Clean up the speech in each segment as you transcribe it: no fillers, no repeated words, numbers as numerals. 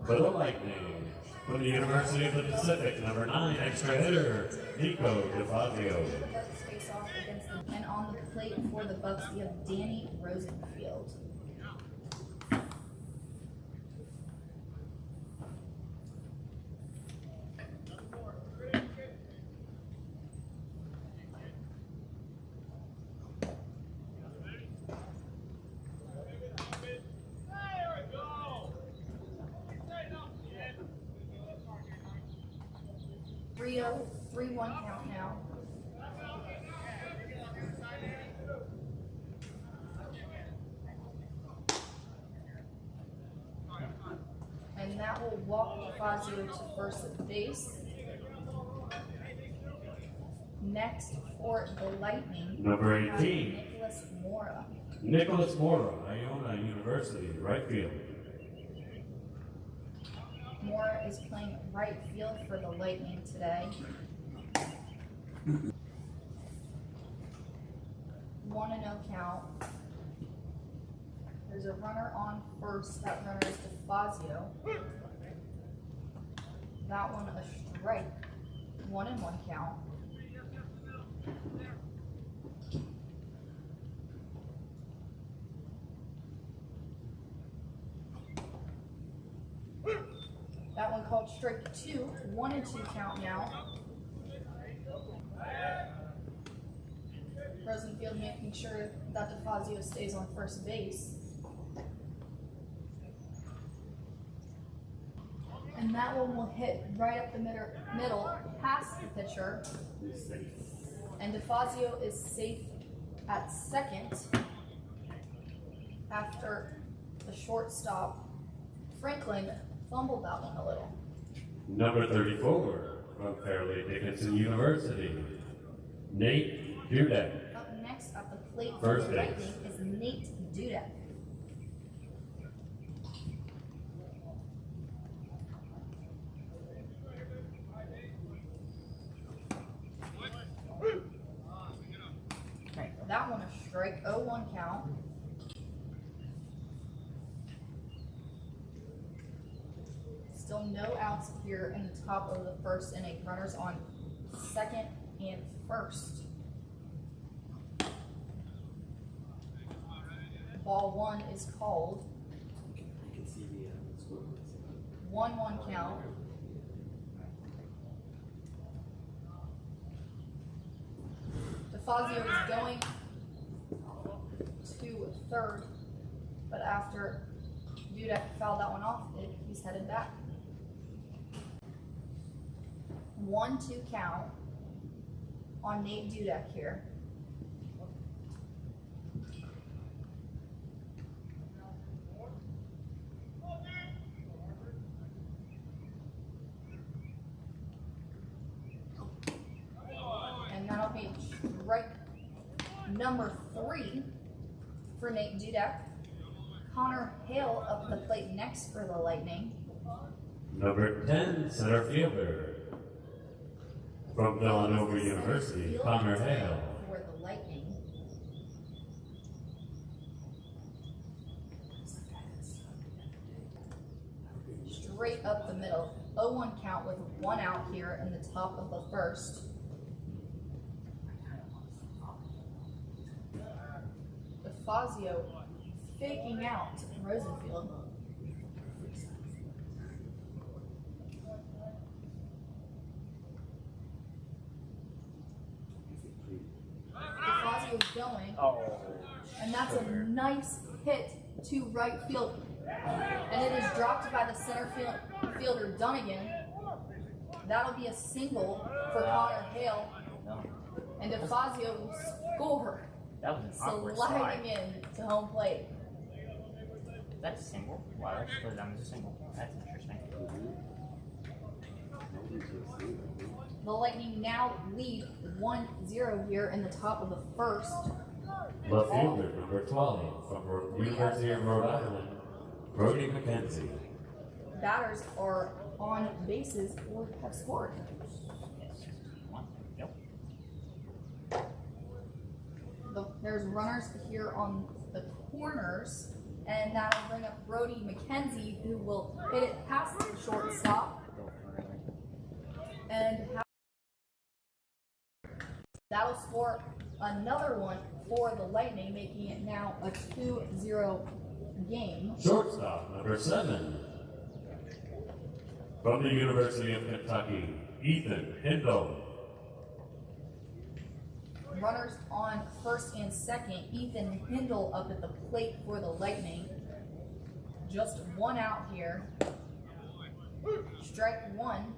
For the Lightning, from the University of the Pacific, number 9, extra hitter, Nico DeFazio. Bucks face off against the and on the plate for the Bucks we have Danny Rosenfield. Rio, 3-1 count now. And that will walk Fazio to first base. Next for the Lightning, Number 18, Nicholas Mora. Nicholas Mora, Iona University, right field. Mora is playing right field for the Lightning today. 1-0 count. There's a runner on first. That runner is DeFazio. That one a strike. 1-1 count. That one called strike 2. 1-2 count now. Rosenfield making sure that DeFazio stays on first base. And that one will hit right up the middle past the pitcher. And DeFazio is safe at second after the shortstop, Franklin, fumbled that one a little. Number 34, from Fairleigh Dickinson University, Nate Dudek. Up next at the plate for First the base. Lightning is Nate Dudek. That one a strike, 0-1 count. Still no outs here in the top of the first inning. Runners on second and first. Ball 1 is called. 1-1 count. DeFazio is going to third, but after Dudek fouled that one off, he's headed back. 1-2 count on Nate Dudek here. And that'll be strike number 3 for Nate Dudek. Connor Hale up the plate next for the Lightning. Number 10, center fielder, from Villanova University, Connor Hale. For the Lightning. Straight up the middle. 0-1 count with 1 out here in the top of the first. DeFazio faking out Rosenfield. DeFazio's going. And that's a nice hit to right field. And it is dropped by the center fielder Dunnigan. That'll be a single for Connor Hale. And DeFazio will score. That was an awkward slide. Sliding in to home plate. That's a single. Wow, that's put it down as a single. That's interesting. The Lightning now lead 1-0 here in the top of the first. Left fielder, number 12, from the University of Rhode Island, Brody McKenzie. Batters are on bases or have scored. Yes. One. Yep. There's runners here on the corners. And that'll bring up Brody McKenzie, who will hit it past the shortstop. And that'll score another one for the Lightning, making it now a 2-0 game. Shortstop, number 7. From the University of Kentucky, Ethan Hindle. Runners on first and second. Ethan Hindle up at the plate for the Lightning. Just one out here. Strike one.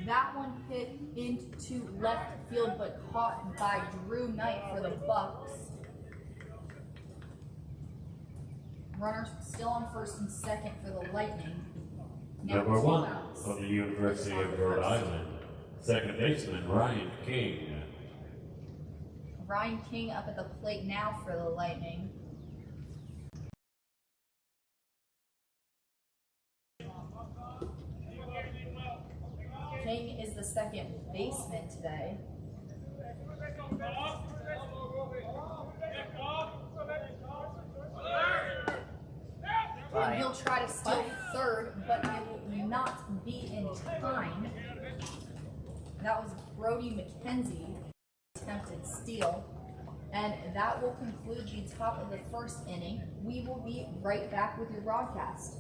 That one hit into left field but caught by Drew Knight for the Bucks. Runners still on first and second for the Lightning. Now Number 1 outs. from the University of Rhode Island, second baseman Ryan King. Ryan King up at the plate now for the Lightning. King is the second baseman today. And he'll try to steal third, but it will not be in time. That was Brody McKenzie attempted steal. And that will conclude the top of the first inning. We will be right back with your broadcast.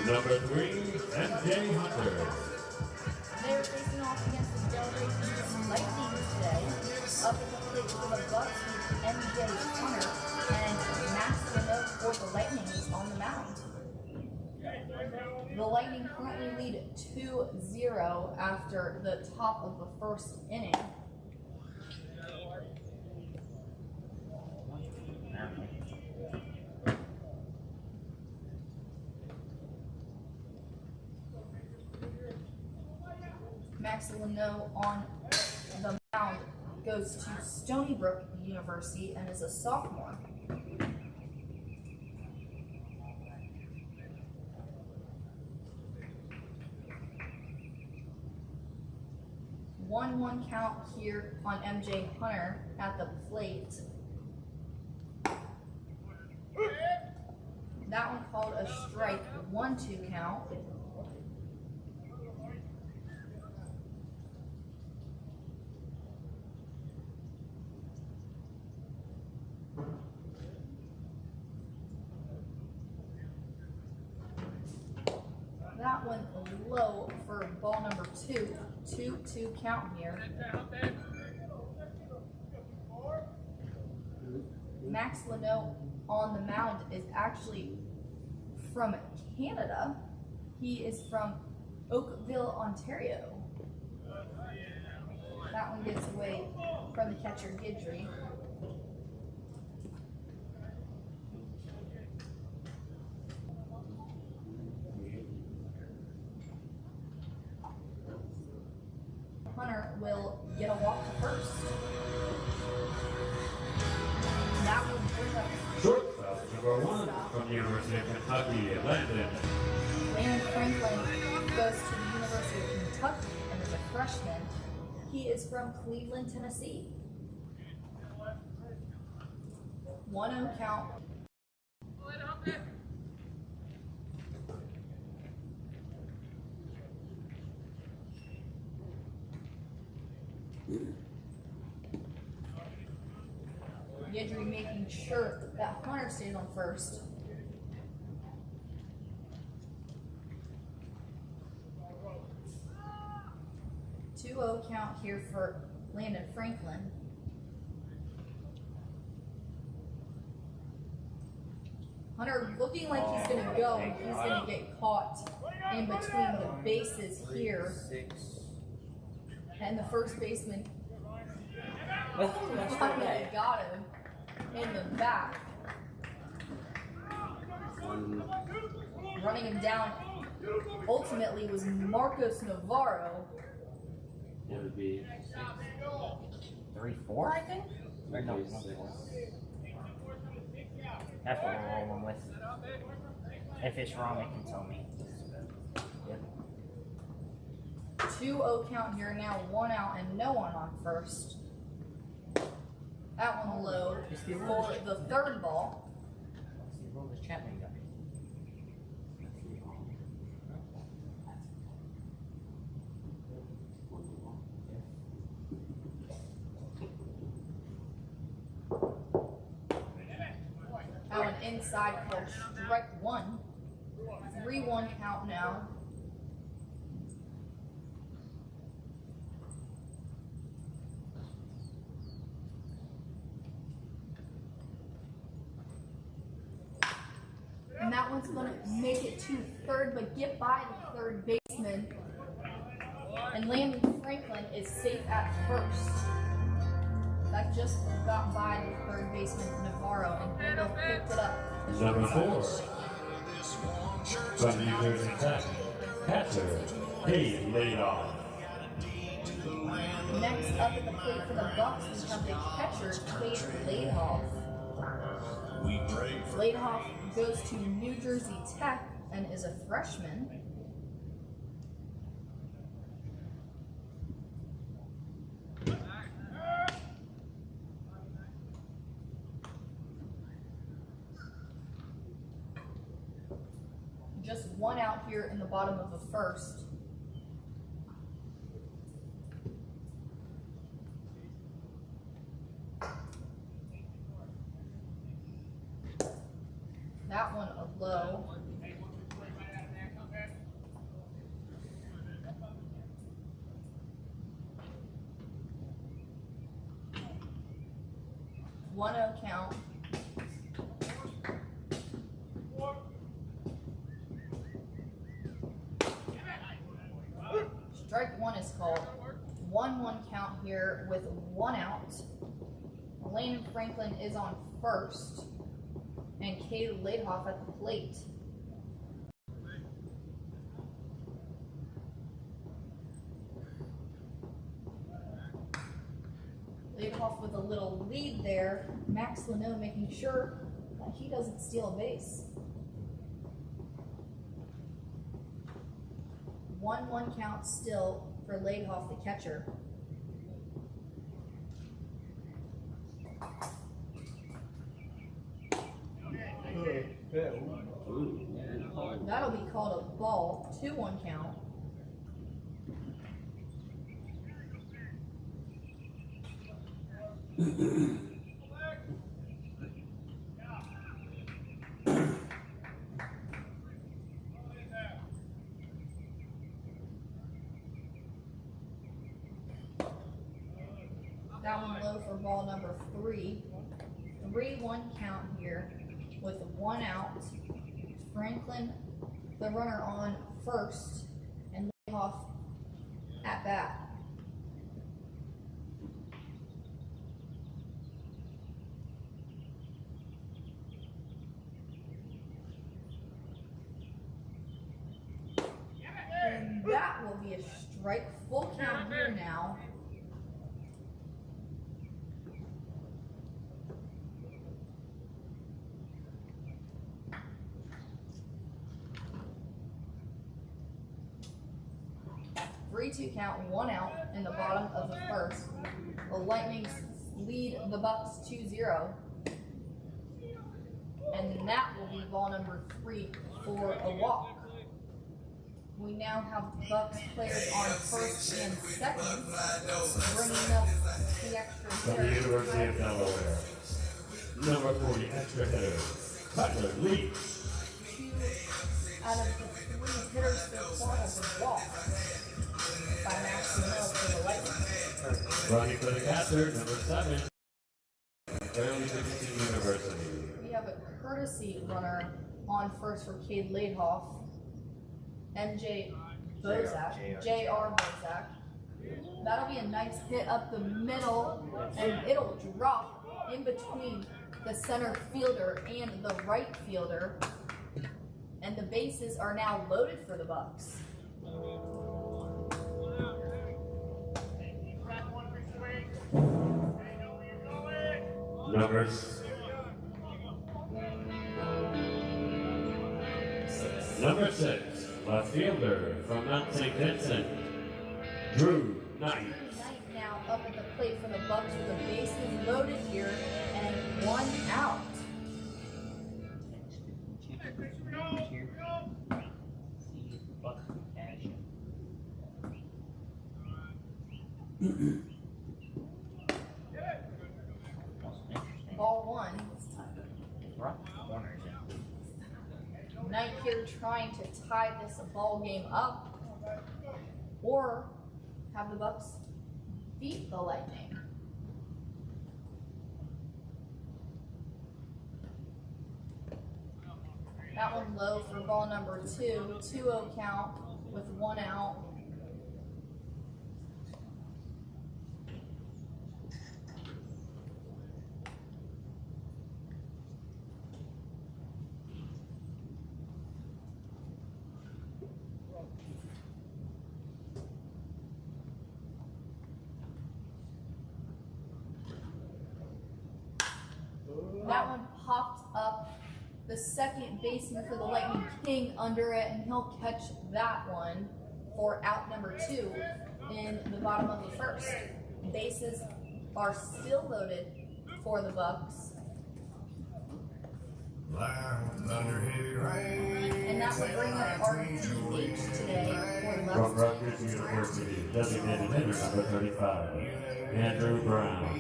Number 3, MJ Hunter. They're facing off against the Delray East Lightning today. Up at the plate for the Bucks with MJ Hunter, and Max Renault for the Lightning is on the mound. The Lightning currently lead 2-0 after the top of the first inning. Max Leno on the mound goes to Stony Brook University and is a sophomore. 1-1 count here on MJ Hunter at the plate. That one called a strike, 1-2 count. That one low for ball number 2. 2-2 count here. Max Leno on the mound is actually from Canada. He is from Oakville, Ontario. That one gets away from the catcher, Guidry. Hunter will get a walk to first. That will bring up Shortstop number 1 from the University of Kentucky, Landon. Landon Franklin goes to the University of Kentucky and is a freshman. He is from Cleveland, Tennessee. 1-0 count. Guidry making sure that Hunter stays on first. Two-0 count here for Landon Franklin. Hunter looking like he's going to go, and he's going to get caught in between the bases here. And the first baseman finally got him in the back. Running him down ultimately was Marcos Navarro. It would be 3-4, I think? Or no, 1-4. That's what we're rolling with. If it's wrong, it can tell me. Yep. 2-0 count here now, 1 out and no one on first. That one low for the third ball. Let's see, what was Chapman got? That one inside for strike one. 3-1 count now. And that one's going to make it to third, but get by the third baseman. And Landon Franklin is safe at first. That just got by the third baseman, Navarro, and Randall picked it up. Number 4 from New Jersey Tech, catcher, Kate Ladoff. Next up at the plate for the Bucks, we have the catcher, Kate Ladoff. Ladoff goes to New Jersey Tech and is a freshman. Just 1 out here in the bottom of the first. That one a low. One 0 count. Strike one is called. 1-1 count here with 1 out. Landon Franklin is on first. And Kate Ladoff at the plate. Ladoff with a little lead there. Max Leno making sure that he doesn't steal a base. 1-1 count still for Ladoff, the catcher. That'll be called a ball. 2-1 count. That one low for ball number 3. 3-1 count here. 1 out. Franklin, the runner on first, and Lehoff at bat. And that will be a strike. Full count here now. Three-two count, 1 out in the bottom of the first. The Lightning lead the Bucks 2-0. And that will be ball number 3 for a walk. We now have Bucks players on first and second, bringing up the extra From the hitter. University of Delaware, number 40 extra hitter, Tyler Lee. 2 out of the 3 hitters so far have walked by Max Mill for the Lightning. Running for the catcher, number 7, Fairleigh Dickinson University. We have a courtesy runner on first for Cade Laidhoff. MJ Bozak, J.R. Bozak. That'll be a nice hit up the middle, and it'll drop in between the center fielder and the right fielder. And the bases are now loaded for the Bucks. Number 6, left fielder from Mount St. Vincent, Drew Knight. Knight now up at the plate for the Bucks with the bases loaded here and 1 out. Ball 1. Knight here trying to tie this ball game up, or have the Bucks beat the Lightning. That one low for ball number 2, 2-0 count with 1 out. That one popped up. The second baseman for the Lightning King under it, and he'll catch that one for out number 2 in the bottom of the first. Bases are still loaded for the Bucks. And that will bring up our DH today for the From Bucks. Rutgers University, designated hitter number 35, Andrew Brown.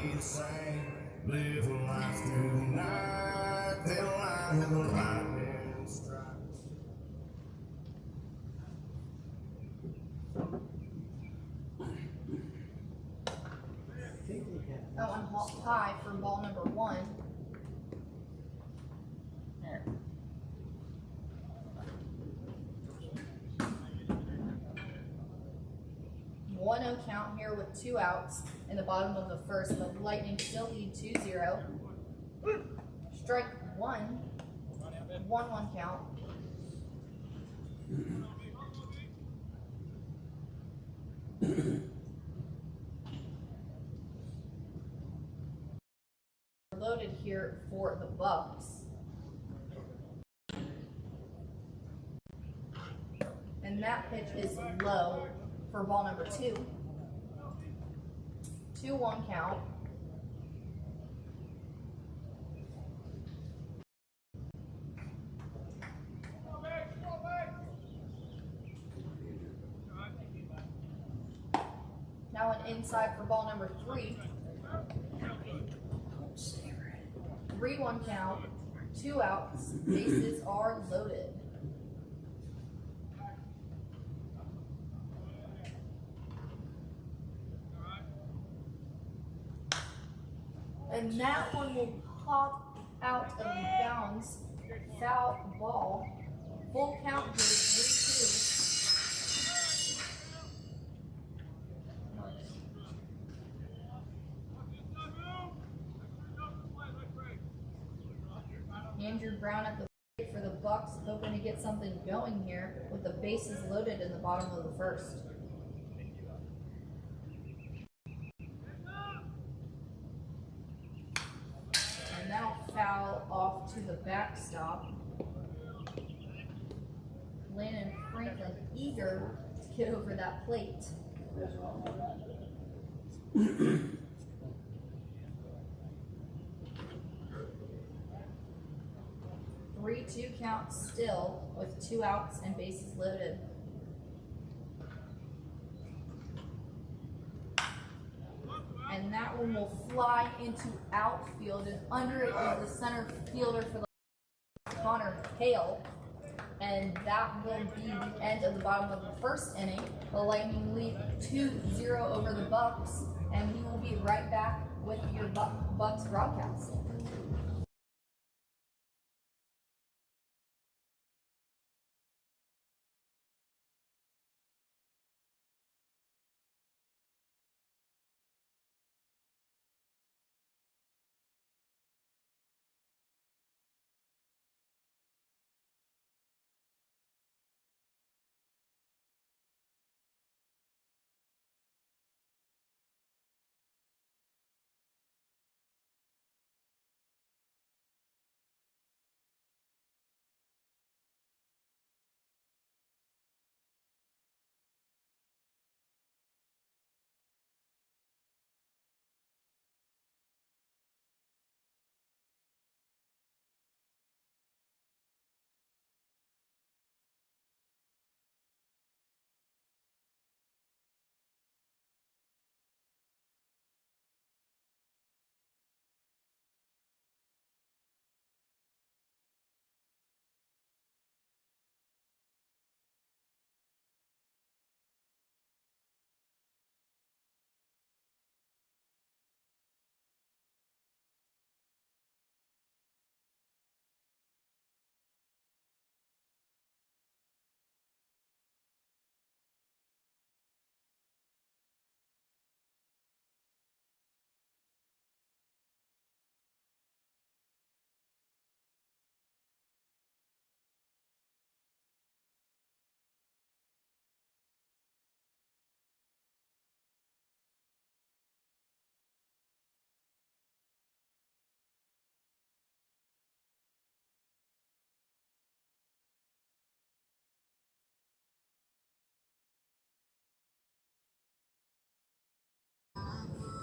That one high for ball number 1. There. 1-0 count here with 2 outs in the bottom of the first. The Lightning still lead 2-0. Strike 1. 1-1 count. Loaded here for the Bucks. And that pitch is low for ball number 2. 2-1 count. Now an inside for ball number 3. 3-1 count. 2 outs. Bases are loaded. And that one will pop out of bounds foul ball. Full count here, 3-2. Andrew Brown at the plate for the Bucks, hoping to get something going here with the bases loaded in the bottom of the first. And that'll foul off to the backstop. Landon Franklin eager to get over that plate. 3-2 count still with 2 outs and bases loaded. And that one will fly into outfield, and under it is the center fielder for the Connor Hale. And that will be the end of the bottom of the first inning. The Lightning lead 2-0 over the Bucks, and we will be right back with your Bucks broadcast.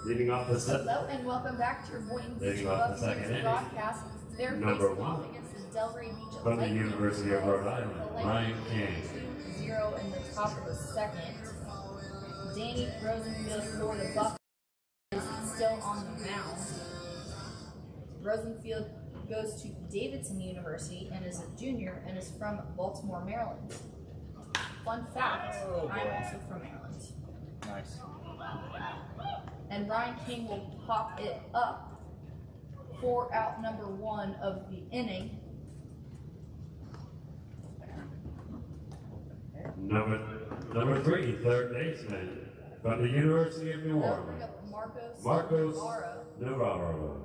Leading off the set. Hello and welcome back to your Boynton Leading off the second inning. broadcast. They're Number facing off 1 against the Delray Beach from the Lightning. University of Rhode Island, The Ryan Lightning King. 2-0 in the top of the second. Danny Rosenfield for the Bucks is still on the mound. Rosenfield goes to Davidson University and is a junior and is from Baltimore, Maryland. Fun fact, I'm also from Maryland. Nice. And Ryan King will pop it up for out number 1 of the inning. Number 3, third baseman from the University of New That'll bring Orleans, up Marcos Navarro. Navarro.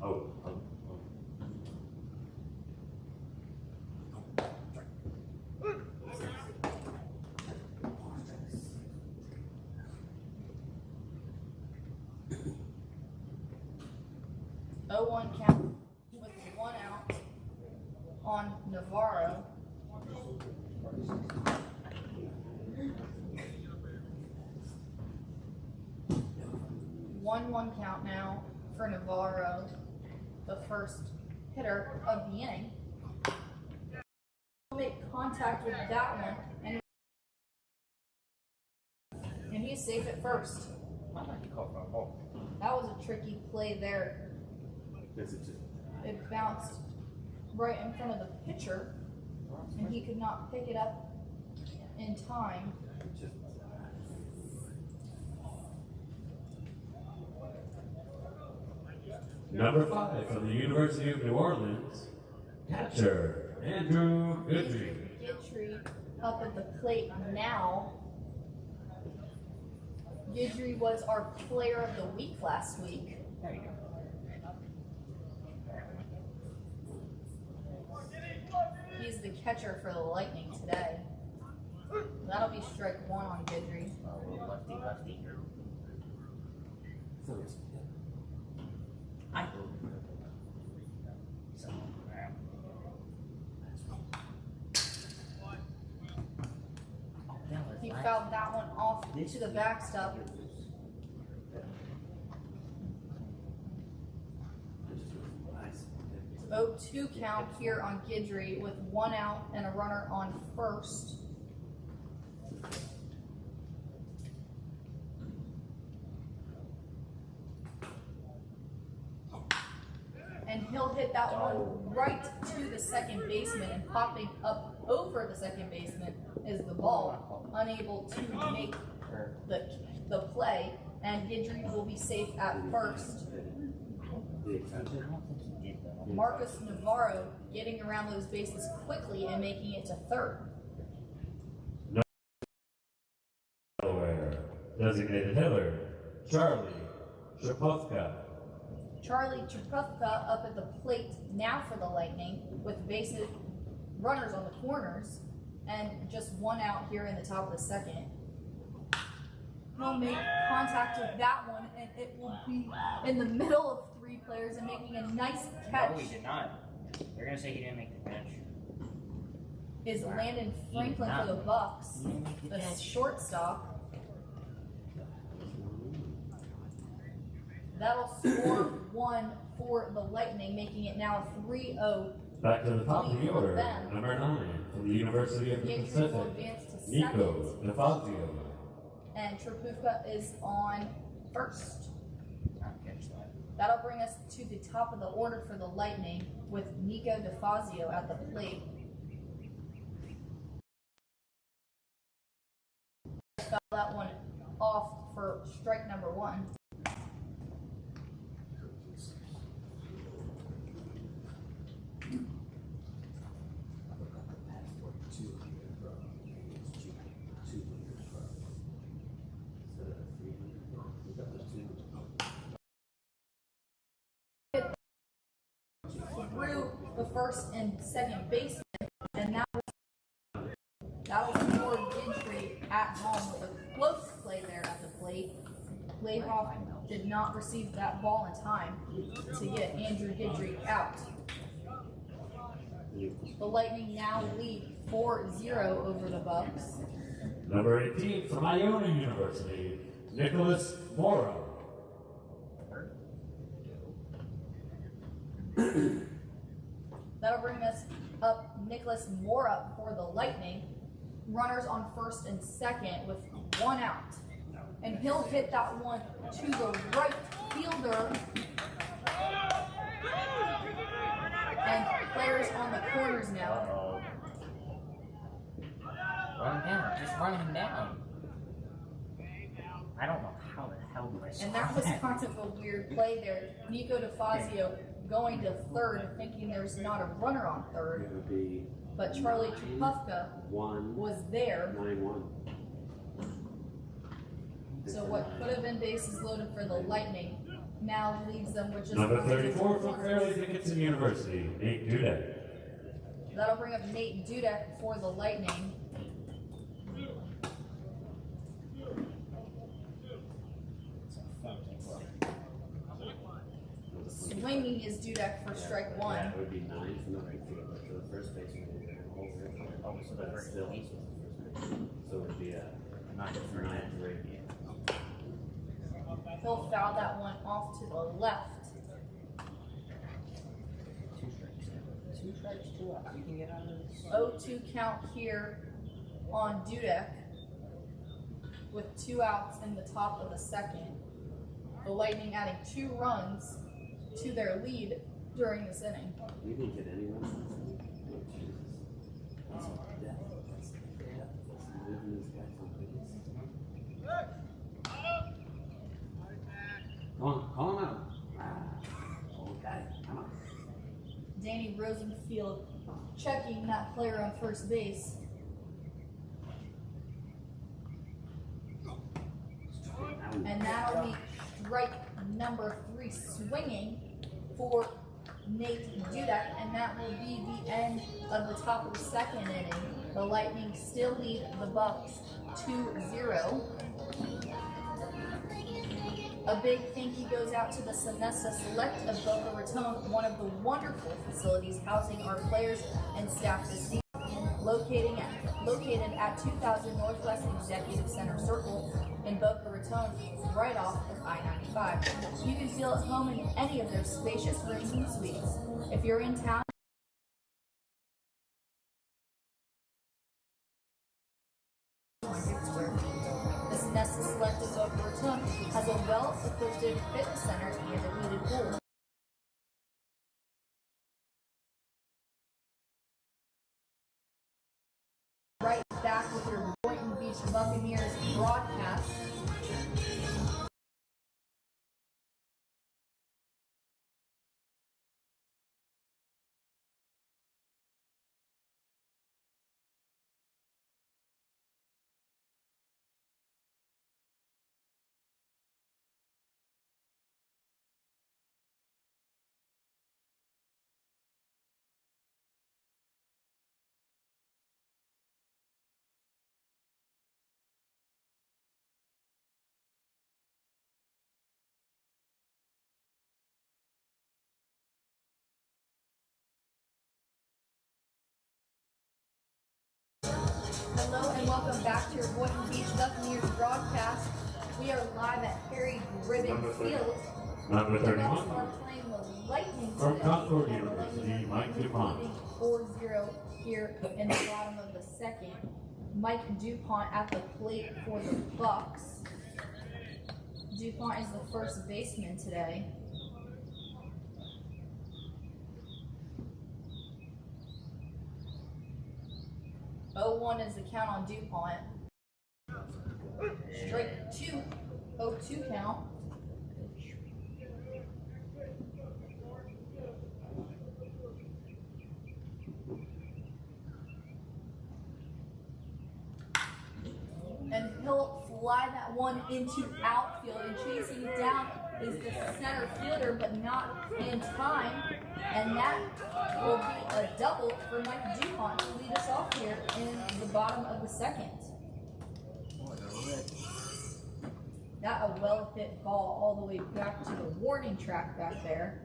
Oh. 0-1 count with 1 out on Navarro. One count now for Navarro, the first hitter of the inning. He'll make contact with that one, and he's safe at first. That was a tricky play there. It bounced right in front of the pitcher, and he could not pick it up in time. Number 5 from the University of New Orleans, catcher Andrew Goodry. Gidry up at the plate now. Gidry was our player of the week last week. There you go. He's the catcher for the Lightning today. That'll be strike 1 on Gidry. Oh, lefty, lefty. I so, He fouled that one off to the backstop. 0-2 count here on Gidry with 1 out and a runner on first. And he'll hit that one right to the second baseman, and popping up over the second baseman is the ball, unable to make the play, and Gidry will be safe at first. Marcus Navarro getting around those bases quickly and making it to third. Designated hitter, Charlie Shapovka. Charlie Chapufka up at the plate now for the Lightning with bases runners on the corners and just 1 out here in the top of the second. He'll make contact with that one, and it will be in the middle of 3 players and making a nice catch. No, he did not. They're gonna say he didn't make the catch. Is Landon Franklin for the Bucks, the shortstop. That'll score 1 for the Lightning, making it now a 3-0. Back to the top of the order, them. number 9 from the University of the Gidry will Pacific, advance to Nico second, DeFazio. and Trapufka is on first. Not catch that. That'll bring us to the top of the order for the Lightning with Nico DeFazio at the plate. Foul that one off for strike number 1. Through the first and second baseman, and that'll score Gidry at home with a close play there at the plate. Playhoff did not receive that ball in time to get Andrew Gidry out. The Lightning now lead 4-0 over the Bucks. Number 18 from Iona University, Nicholas Mora. That'll bring us up Nicholas Mora for the Lightning. Runners on first and second with 1 out. And he'll hit that one to the right fielder. And players on the corners now. Uh-oh. Run him down. Just run him down. I don't know how the hell do I And that was kind of a weird play there. Nico DeFazio going to third, thinking there's not a runner on third. But Charlie Chapufka was there. 9-1. So what could have been bases loaded for the Lightning now leaves them with just Number one 34 from runner. Fairleigh Dickinson University, Nate Dudek. That'll bring up Nate Dudek for the Lightning. Swinging is Dudek for strike 1. That would be 9 from the right field, but for the first baseman, it would be Oh, so the first still, base was the first base. so it would be a 9 for 9 to right. He'll foul that one off to the left. 2 strikes. 2 strikes, 2 outs. You can get out of this. 0-2 count here on Dudek with 2 outs in the top of the second. The Lightning adding 2 runs to their lead during this inning. We didn't get anyone. Oh, Jesus. That's death. That's death. That's leaving these guys on base. Come on, call him out. Danny Rosenfield checking that player on first base. And that'll be strike number 3 swinging for Nate Dudek, and that will be the end of the top of the second inning. The Lightning still lead the Bucks 2-0. A big thank you goes out to the Sonesta Select of Boca Raton, one of the wonderful facilities housing our players and staff this season. Located at 2000 Northwest Executive Center Circle in Boca Raton, right off of I-95. You can feel at home in any of their spacious rooms and suites. If you're in town, the Sonesta Select of Boca Raton has a well-equipped fitness center and a heated pool. Right back with your Boynton Beach Buccaneers broadcast. Hello and welcome back to your Boynton Beach Buccaneers broadcast. We are live at Harry Gribben Field. Number The Bucks 31. are playing the Lightning From today, Concord and the University, Lightning Mike are DuPont. leading 4-0 here in the bottom of the second. Mike DuPont at the plate for the Bucks. DuPont is the first baseman today. Oh, 0-1 is the count on DuPont. Strike 2, 0-2 count. And he'll fly that one into outfield, and chasing it down is the center fielder, but not in time. And that will be a double for Mike DuPont to lead us off here in the bottom of the second. That a well hit ball all the way back to the warning track back there.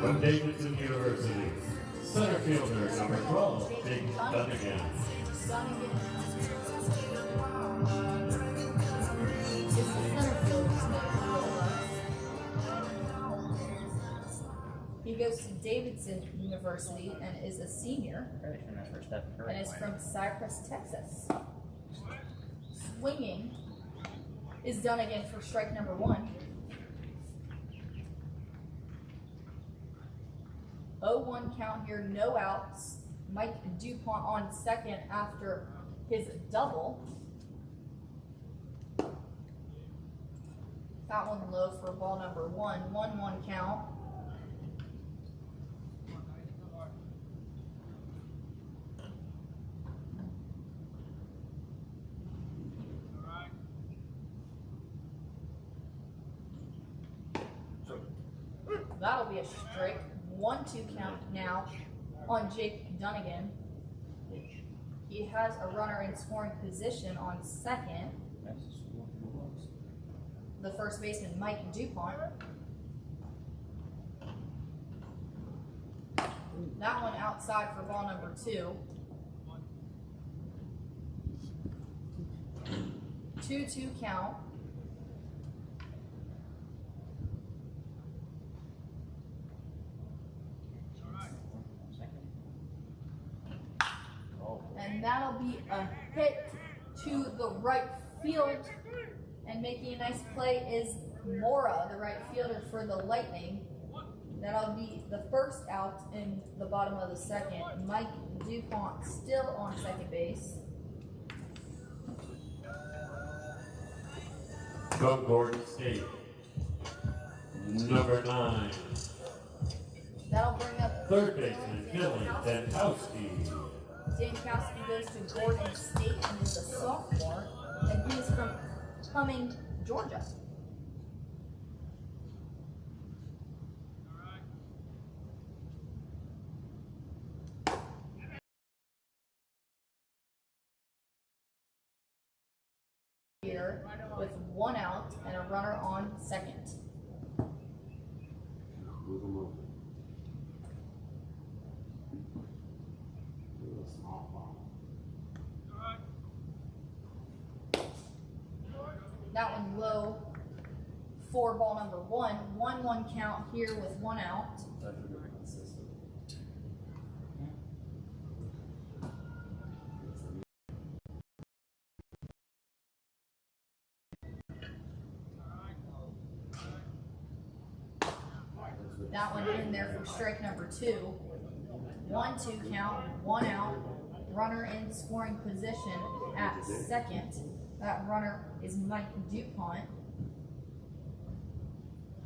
From Davidson University, center fielder number 12, Jake Dunnigan. It's the center fielder's name. He goes to Davidson University and is a senior, and is from Cypress, Texas. Swinging is done again for strike number 1. 0-1 count here, no outs. Mike DuPont on second after his double. That one low for ball number 1. 1-1 count. That'll be a strike. 1-2 count now on Jake Dunnigan. He has a runner in scoring position on second. The first baseman, Mike DuPont. That one outside for ball number 2. 2-2 count. And that'll be a hit to the right field. And making a nice play is Mora, the right fielder for the Lightning. That'll be the first out in the bottom of the second. Mike DuPont still on second base. From Gordon State, Number 9, That'll bring up third baseman Dylan Dankowski. Dankowski goes to Gordon State and is a sophomore, and he is from Cumming, Georgia. Here with 1 out and a runner on second. Move him over. Do a small ball. That one low for ball number 1. 1-1 count here with 1 out. That's a good consistent. That one in there for strike number 2. 1-2 count, 1 out. Runner in scoring position at second. That runner is Mike DuPont.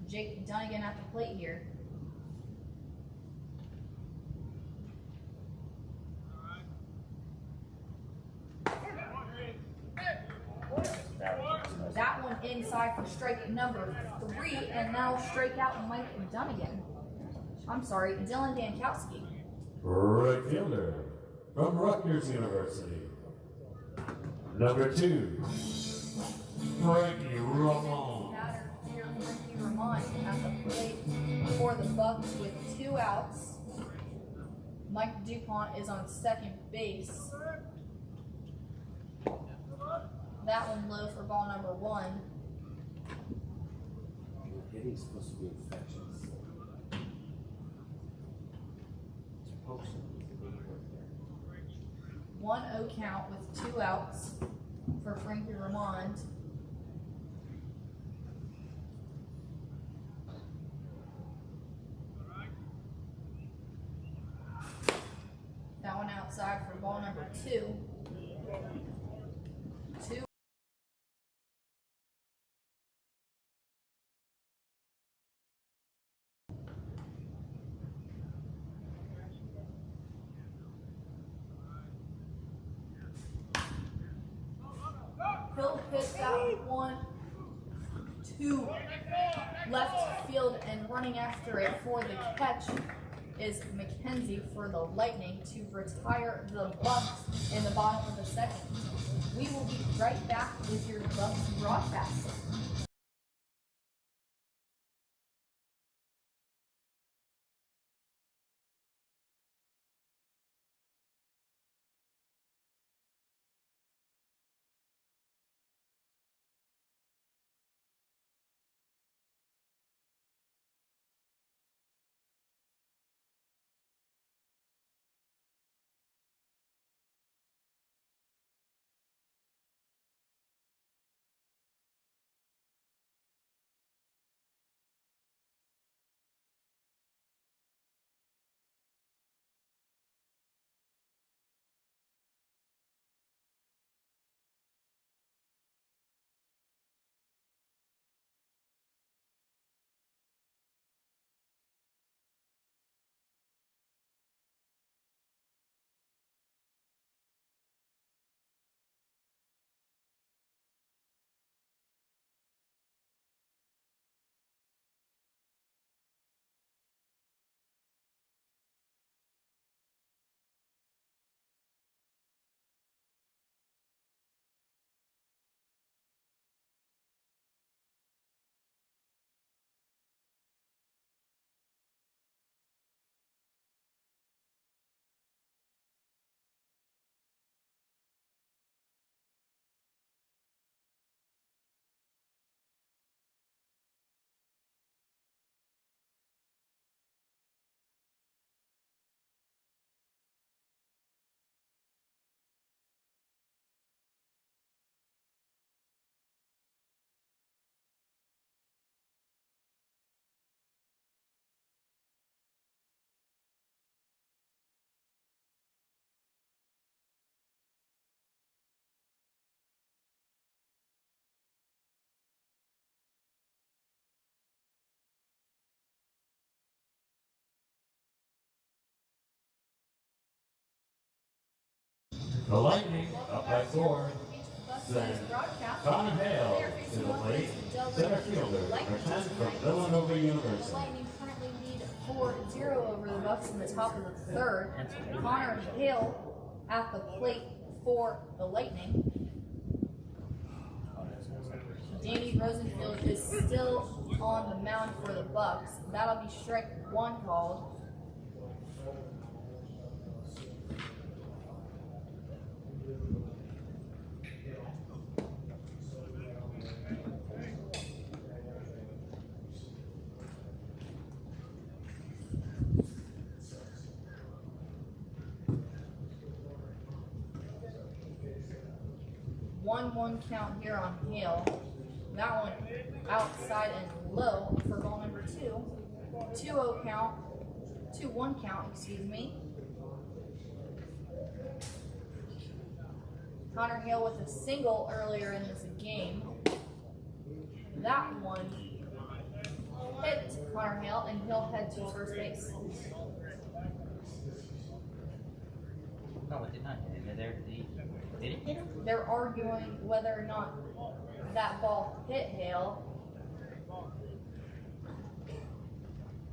Jake Dunnigan at the plate here. That one inside for strike number 3, and that'll strike out Mike Dunnigan. I'm sorry, Dylan Dankowski. Right fielder from Rutgers University. Number 2, Frankie Ramon. Batter here, Frankie Ramon at the plate for the Bucks with 2 outs. Mike DuPont is on second base. That one low for ball number 1. Hitting's supposed to be infectious. It's supposed to be. 1-0 count with 2 outs for Frankie Ramon. That one outside for ball number 2. 2. He'll hit that one to left field, and running after it for the catch is McKenzie for the Lightning to retire the Bucks in the bottom of the second. We will be right back with your Bucks broadcast. The Lightning up by 4. Bucks Then News broadcast. Connor Hale They are to facing the off plate. against the Center Delaware fielder, Lightning number 10 from tonight. Villanova The University. Lightning currently lead 4-0 over the Bucks in the top of the third. Connor Hale at the plate for the Lightning. Danny Rosenfield is still on the mound for the Bucks. That'll be strike one called. One count here on Hale. That one outside and low for ball number 2. 2-0 count. 2-1 count, excuse me. Connor Hale with a single earlier in this game. That one hit Connor Hale, and he'll head to first base. No, it did not hit him. Did it hit him? They're arguing whether or not that ball hit Hale.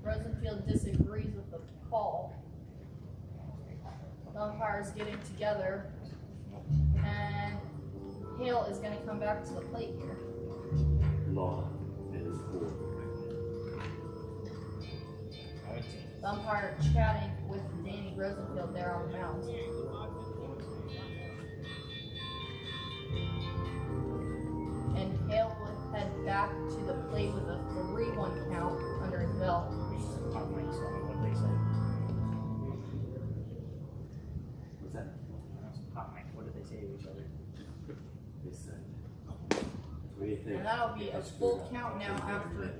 Rosenfield disagrees with the call. The umpires getting together, and Hale is going to come back to the plate here. Law and order. The umpire chatting with Danny Rosenfield there on the mound. And Hale will head back to the plate with a 3-1 count under his belt. What they said. What's that? Hot mic. What did they say to each other? They said. What do you think? And that'll be a full count now after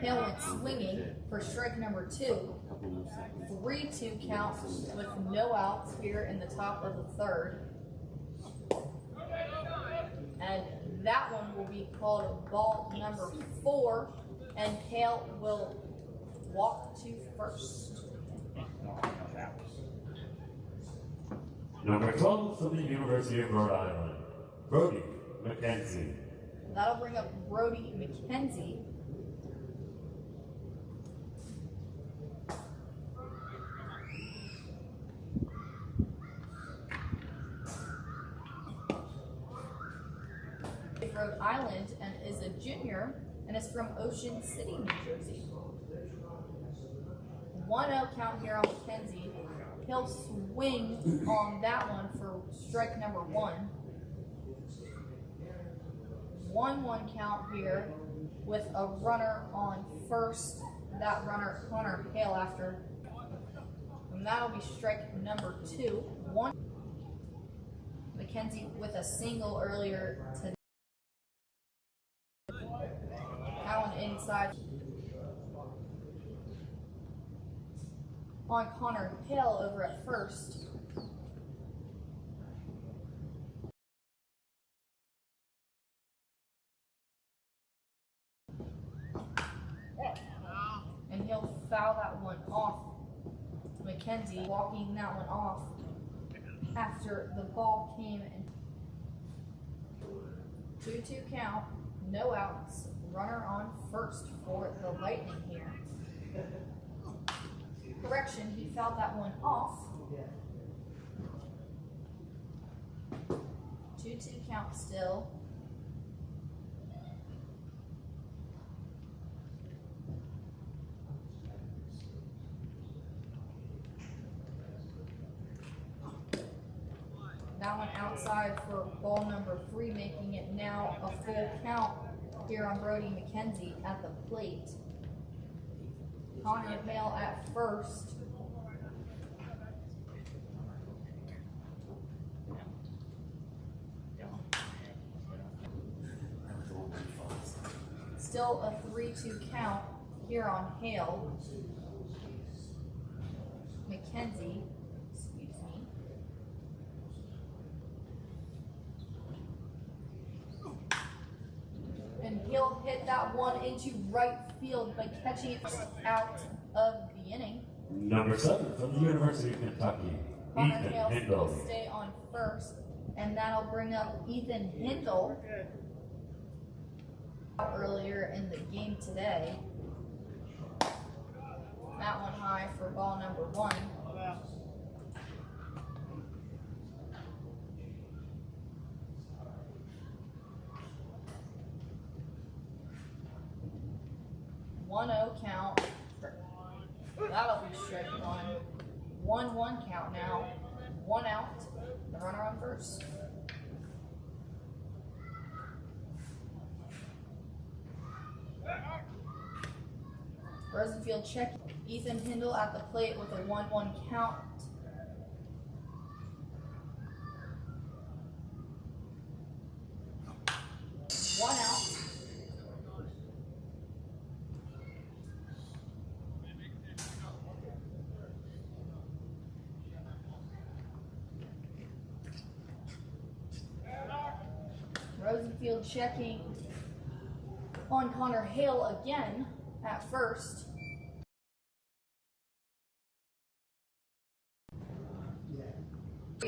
Hale went swinging for strike number 2. Couple more seconds. 3-2 count with no outs here in the top of the third. And that one will be called ball number 4, and Hale will walk to first. Number 12 from the University of Rhode Island, Brody McKenzie. That'll bring up Brody McKenzie. Rhode Island and is a junior and is from Ocean City, New Jersey. 1-0 count here on McKenzie. He'll swing on that one for strike number 1. 1-1 count here with a runner on first. That runner, Connor Hale, after. And that'll be strike number 2. 1. McKenzie with a single earlier today. That one inside. On Connor Hale over at first. And he'll foul that one off. McKenzie walking that one off after the ball came in. 2-2 count, no outs, runner on first for the Lightning here. Correction, he fouled that one off. 2-2 count still. That one outside for ball number 3, making it now a full count here on Brody McKenzie at the plate. Connor Hale at first. Still a 3-2 count here on Hale. McKenzie, excuse me. And he'll hit that one into right field by catching it out of the inning. Number 7 from the University of Kentucky, Connor Ethan Hale Hindle. will stay on first, and that'll bring up Ethan Hindle earlier in the game today. That one high for ball number 1. One 0 count. That'll be strike 1. 1-1 count now. 1 out. The runner on first. Rosenfield check. Ethan Hindle at the plate with a 1-1 count. One out. Rosenfield checking on Connor Hale again at first.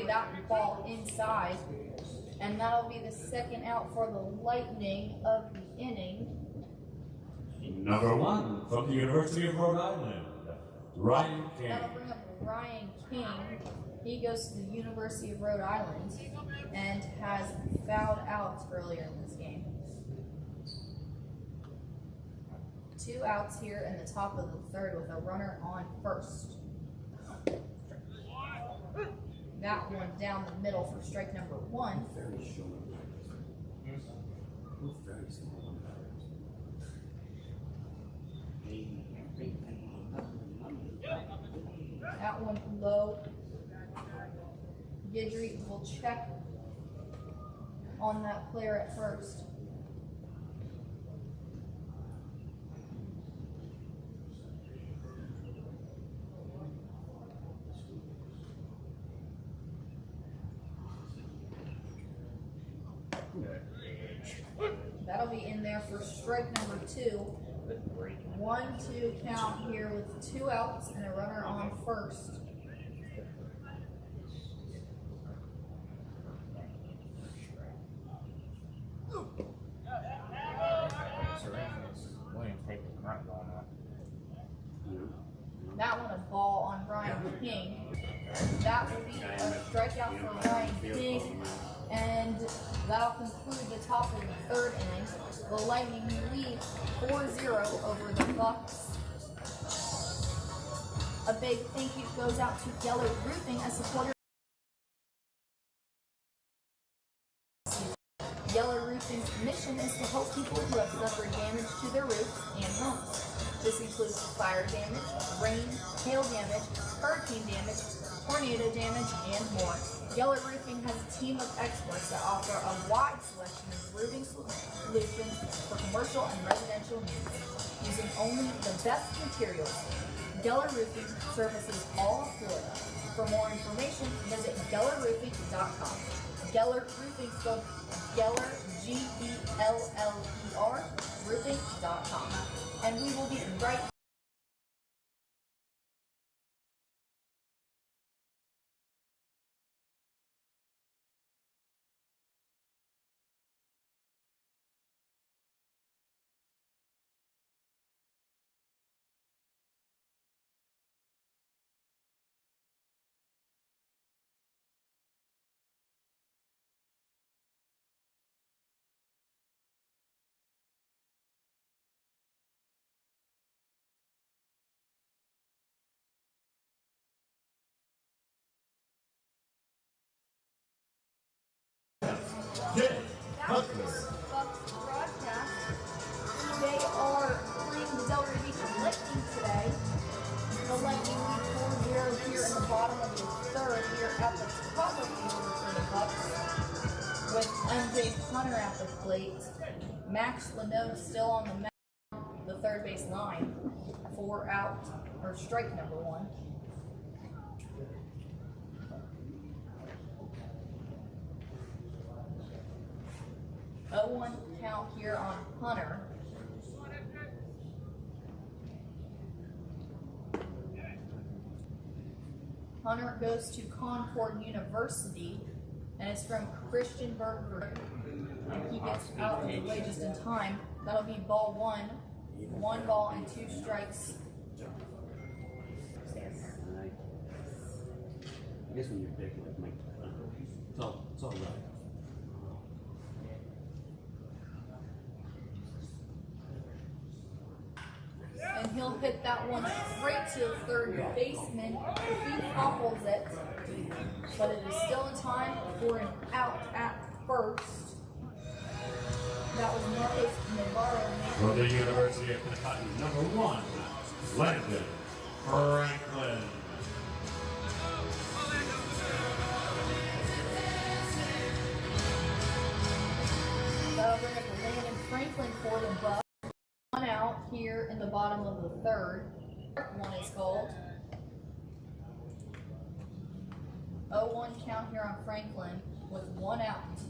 That ball inside, and that'll be the second out for the Lightning of the inning. Number 1 from the University of Rhode Island, Ryan King. That'll bring up Ryan King. He goes to the University of Rhode Island and has fouled out earlier in this game. 2 outs here in the top of the third with a runner on first. That one down the middle for strike number 1. Very short. Very small. That one low. Gidry will check on that player at first. That'll be in there for strike number 2. 1-2 count here with 2 outs and a runner on first. That one a ball on Ryan King. That will be a strikeout for Ryan King, and that'll conclude the top of the third inning. The Lightning lead 4-0 over the Bucks. A big thank you goes out to Geller Roofing, a supporter. Geller Roofing's mission is to help people who have suffered damage to their roofs and homes. This includes fire damage, rain, hail damage, hurricane damage, tornado damage, and more. Geller Roofing has a team of experts that offer a wide selection of roofing solutions for commercial and residential needs, using only the best materials. Geller Roofing services all of Florida. For more information, visit GellerRoofing.com. Geller Roofing spelled Geller, G-E-L-L-E-R, roofing.com. And we will be right back. Bucks broadcast. They are playing the Delray Beach Lightning today. The Lightning lead 4-0 here in the bottom of the third. Here at the top of the order for the Bucks, with MJ Hunter at the plate. Max Leno still on the mound, the third base line. 4 out, or strike number 1. A 1 count here on Hunter. Hunter goes to Concord University, and it's from Christian Berger. And he gets out of the way just in time. That'll be ball one. 1 ball and 2 strikes. Alright. I guess when you're big, it makes it's all right. And he'll hit that one straight to the third baseman if he topples it. But it is still in time for an out at first. That was Marcos Navarro. From the University of Kentucky, number 1, Landon Franklin. That'll bring up Landon Franklin for the Bucks. 1 out here in the bottom of the third. 1 is called. 0-1 count here on Franklin with 1 out.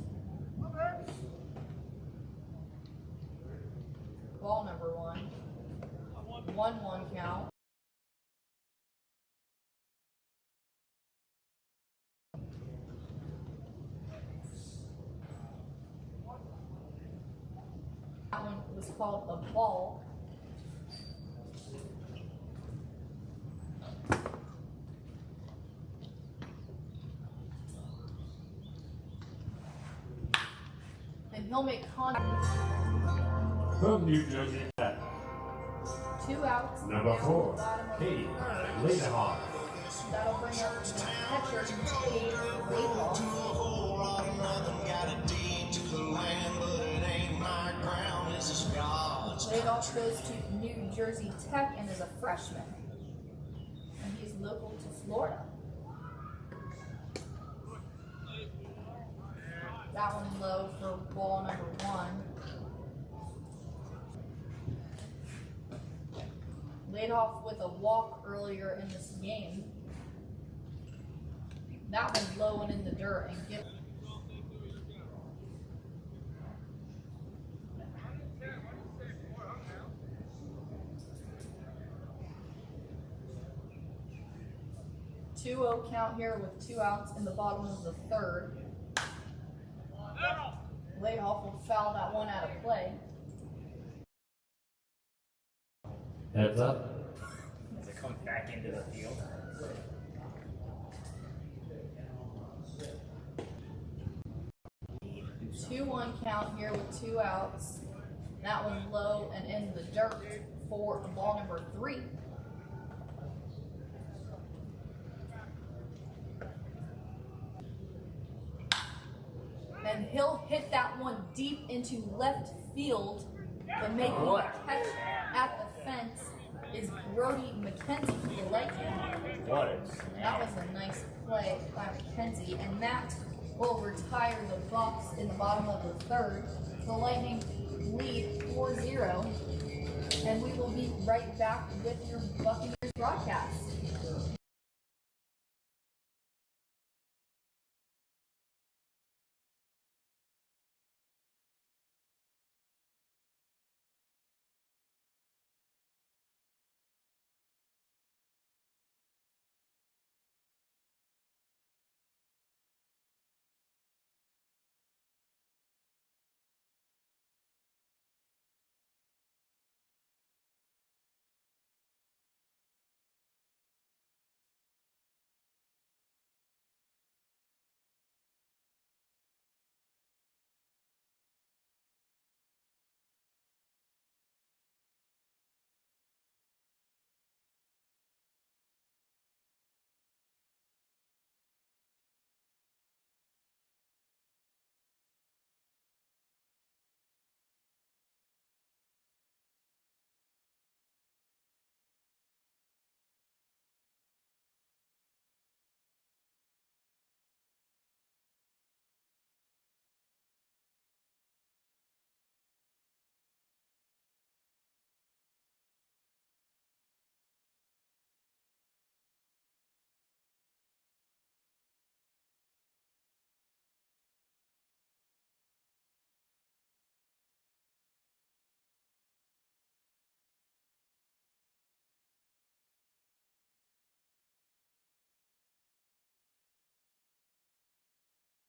Ball number 1. 1-1 count. That one was called a ball. And he'll make contact. From New Jersey Tech, 2 outs. number now 4, in the bottom of the Cade third. Ladenhoff. That'll bring up the catcher, Cade Ladenhoff. Ladenhoff goes to New Jersey Tech and is a freshman. And he's local to Florida. That one low for ball number 1. Ladenhoff with a walk earlier in this game. That one's low and in the dirt and get. Two-0 count here with 2 outs in the bottom of the third. Ladenhoff will foul that one out of play. Heads up. As it comes back into the field. Two-one count here with 2 outs. That one low and in the dirt for ball number 3. And he'll hit that one deep into left field, but making the catch at the fence is Brody McKenzie for the Lightning. What is That was a nice play by McKenzie, and that will retire the Bucks in the bottom of the third. The Lightning lead 4-0, and we will be right back with your Buccaneers broadcast.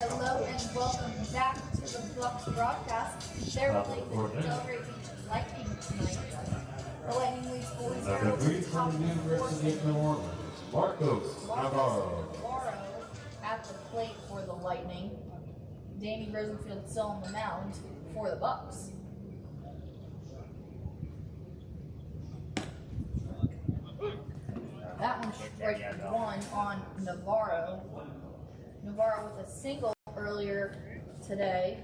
Hello and welcome back to the Bucks broadcast. They're playing the Delray Beach Lightning tonight. The Lightning leads 4-0 Number 3 in the top from the University of New Orleans, Marcos Navarro. Navarro at the plate for the Lightning. Danny Rosenfield still on the mound for the Bucks. That one strike one on Navarro. Navarro with a single earlier today.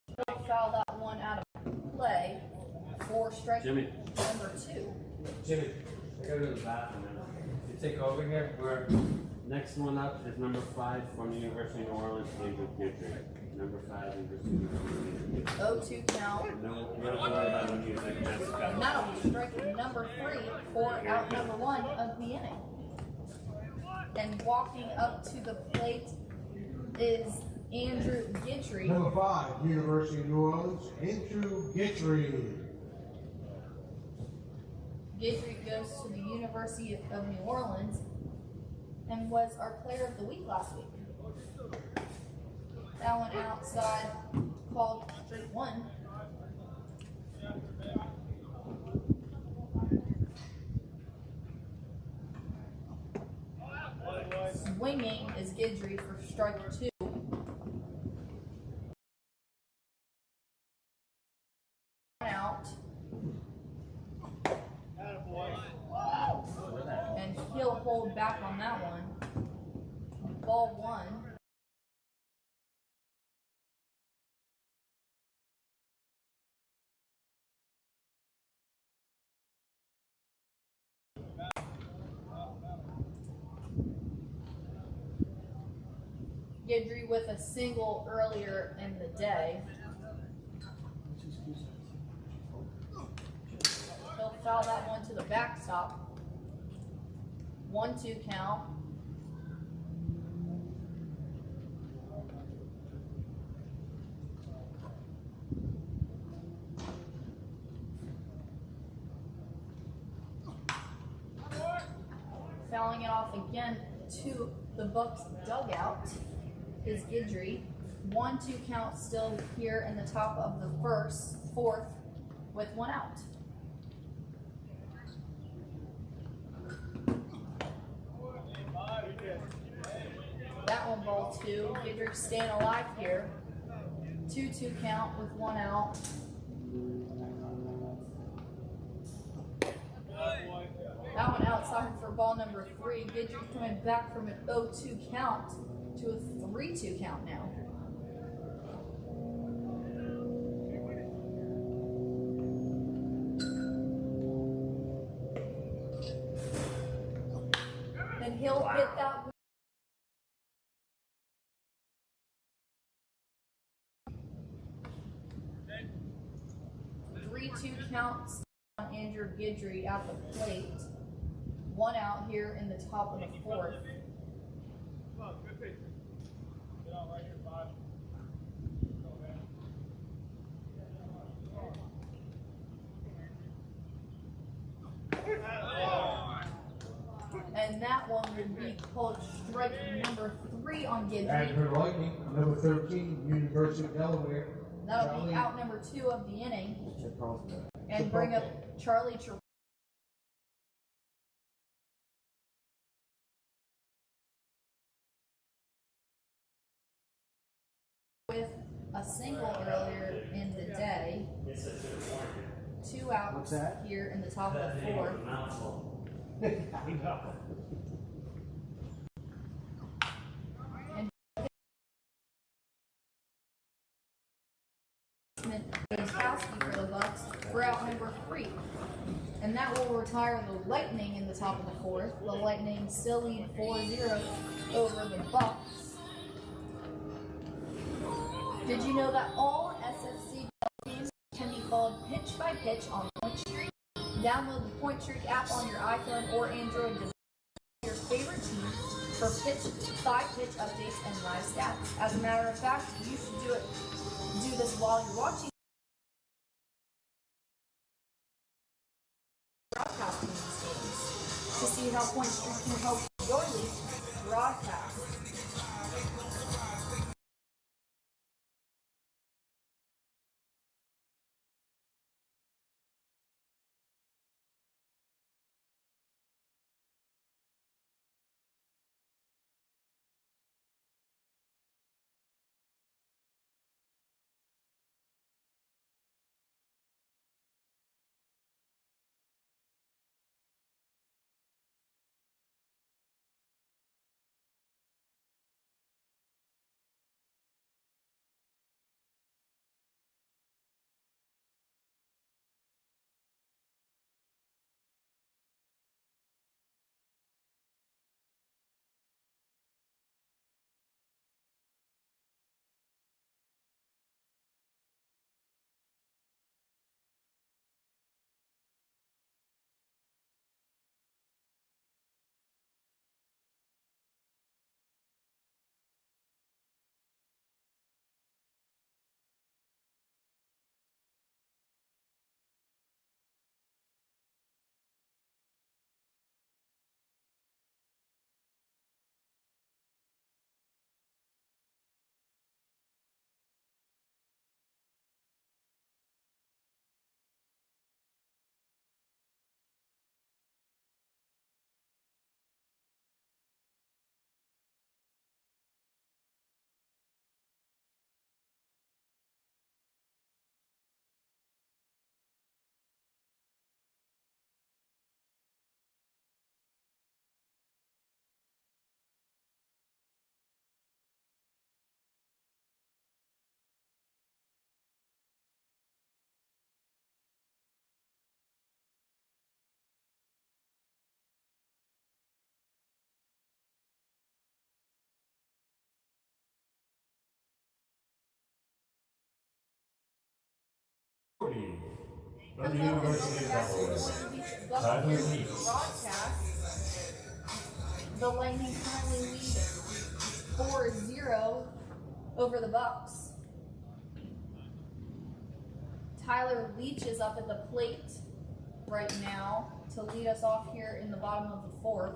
He'll foul that one out of play for strike Jimmy. number 2. Jimmy, I gotta go to the bathroom. You take over here. Where next one up is number 5 from the University of New Orleans, Andrew Gidry. Number 5, University of New Orleans. 0-2 count. No, we don't worry about the music. That's got And that'll be strike number 3 for out number 1 of the inning. And walking up to the plate is Andrew Gidry. Number 5, University of New Orleans, Andrew Gidry. Gidry goes to the University of New Orleans and was our player of the week last week. That one outside called straight 1. Swinging is Gidry for strike 2. Out. And he'll hold back on that one. Ball 1. Gidry with a single earlier in the day. He'll foul that one to the backstop. 1-2 count. Fouling it off again to the Bucks dugout is Gidry. 1-2 count still here in the top of the fourth with 1 out. That one ball 2. Gidry staying alive here. 2-2 count with 1 out. That one outside for ball number 3. Gidry coming back from an 0-2 count to a 3-2 count now. And he'll hit that 3-2 counts on Andrew Gidry at the plate. 1 out here in the top of the 4th. And that one would be called strike number 3 on And Gidry. her Lightning, number 13, University of Delaware. That'll be out number 2 of the inning. And bring up Charlie with a single earlier in the day. 2 outs What's that? here in the top of the 4th. And for the Bucks for out number 3. And that will retire the Lightning in the top of the 4th. The Lightning still lead 4-0 over the Bucks. Did you know that all SFC games can be followed pitch by pitch on Point Street? Download the Point Street app on your iPhone or Android device. Your favorite team for by-pitch updates and live stats. As a matter of fact, you should do this while you're watching broadcasting these games to see how Point Street can help your league broadcast. from the University of Delaware. Tyler Leach. Broadcast. The Lightning currently lead 4-0 over the Bucks. Tyler Leach is up at the plate right now to lead us off here in the bottom of the fourth.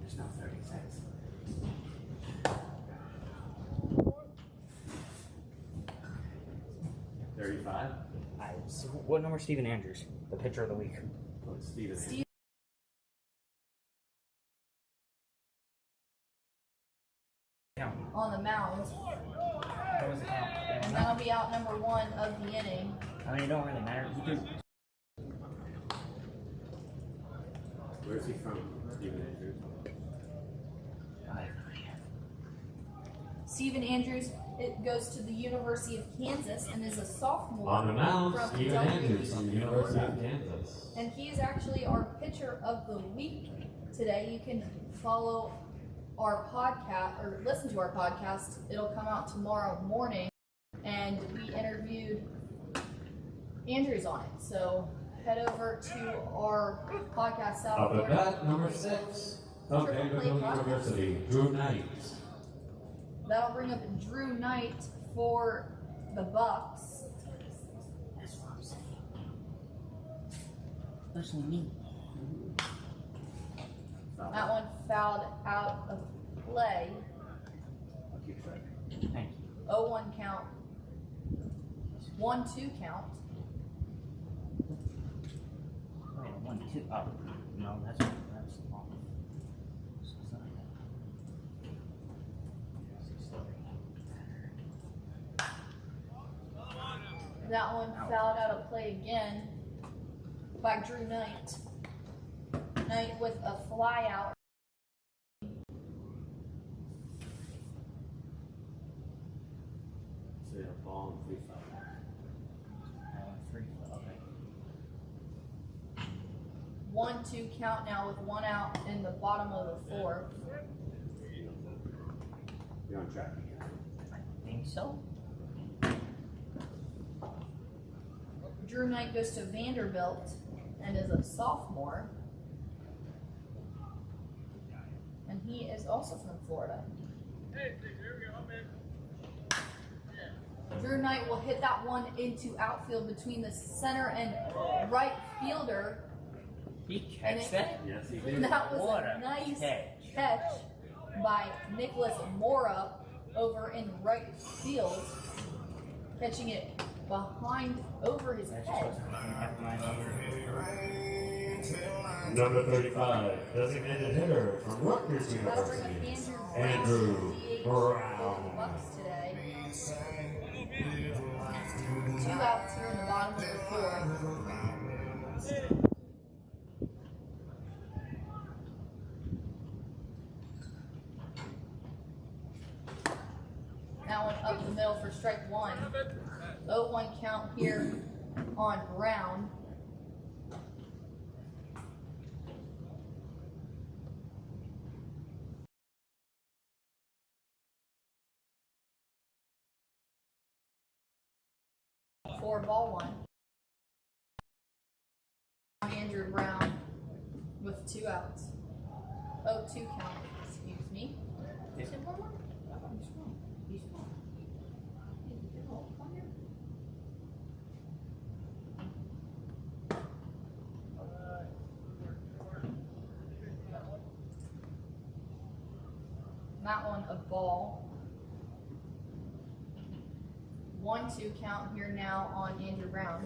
There's no 36. So what number is Steven Andrews, the pitcher of the week? Oh, it's Steven. On the mound. What was the count? And that'll be out number 1 of the inning. I mean, it don't really matter. Where's he from? Steven Andrews. Steven Andrews, it goes to the University of Kansas and is a sophomore. On the mound, from Steven Andrews from the University of Kansas. And he is actually our pitcher of the week today. You can follow our podcast or listen to our podcast. It'll come out tomorrow morning. And we interviewed Andrews on it. So head over to our podcast out Up at there. bat, number 6 from Vanderbilt University, Drew Knight. That'll bring up Drew Knight for the Bucks. That's what I'm saying. Especially me. That one fouled out of play. Thank you. 0-1 count. 1-2 count. Wait, 1, 2. Oh, no, that's off. So it's not that. That one fouled out of play again by Drew Knight. Knight with a fly out. So yeah, ball and 3 foul. 3. Okay. 1-2 count now with 1 out in the bottom of the fourth. You're on track again. I think so. Drew Knight goes to Vanderbilt and is a sophomore. And he is also from Florida. Drew Knight will hit that one into outfield between the center and right fielder. He And catch it- that? Yes, he did. That was What a a nice catch. catch by Nicholas Mora over in right field, catching it behind over his That's head. just half my number. Number 35, designated hitter from Rutgers That'll bring up University, Andrew Andrew Brown Brown. Bucks today. 2 outs here in the bottom of the fourth. That one up the middle for strike 1. 0-1 count here on Brown. For ball 1. Andrew Brown with 2 outs. 0-2 count, excuse me. Yes. Said one more? Oh, he's wrong. He's wrong. Come here. That one a ball. 1-2 count here now on Andrew Brown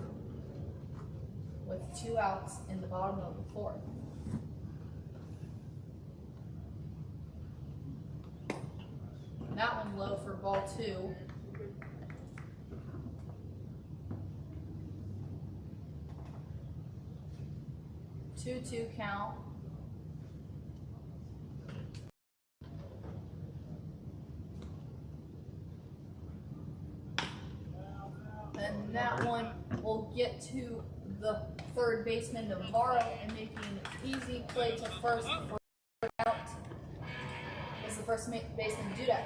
with 2 outs in the bottom of the fourth. That one low for ball 2. Two count. And that one will get to the third baseman Navarro and making an easy play to first for out is the first baseman Dudek.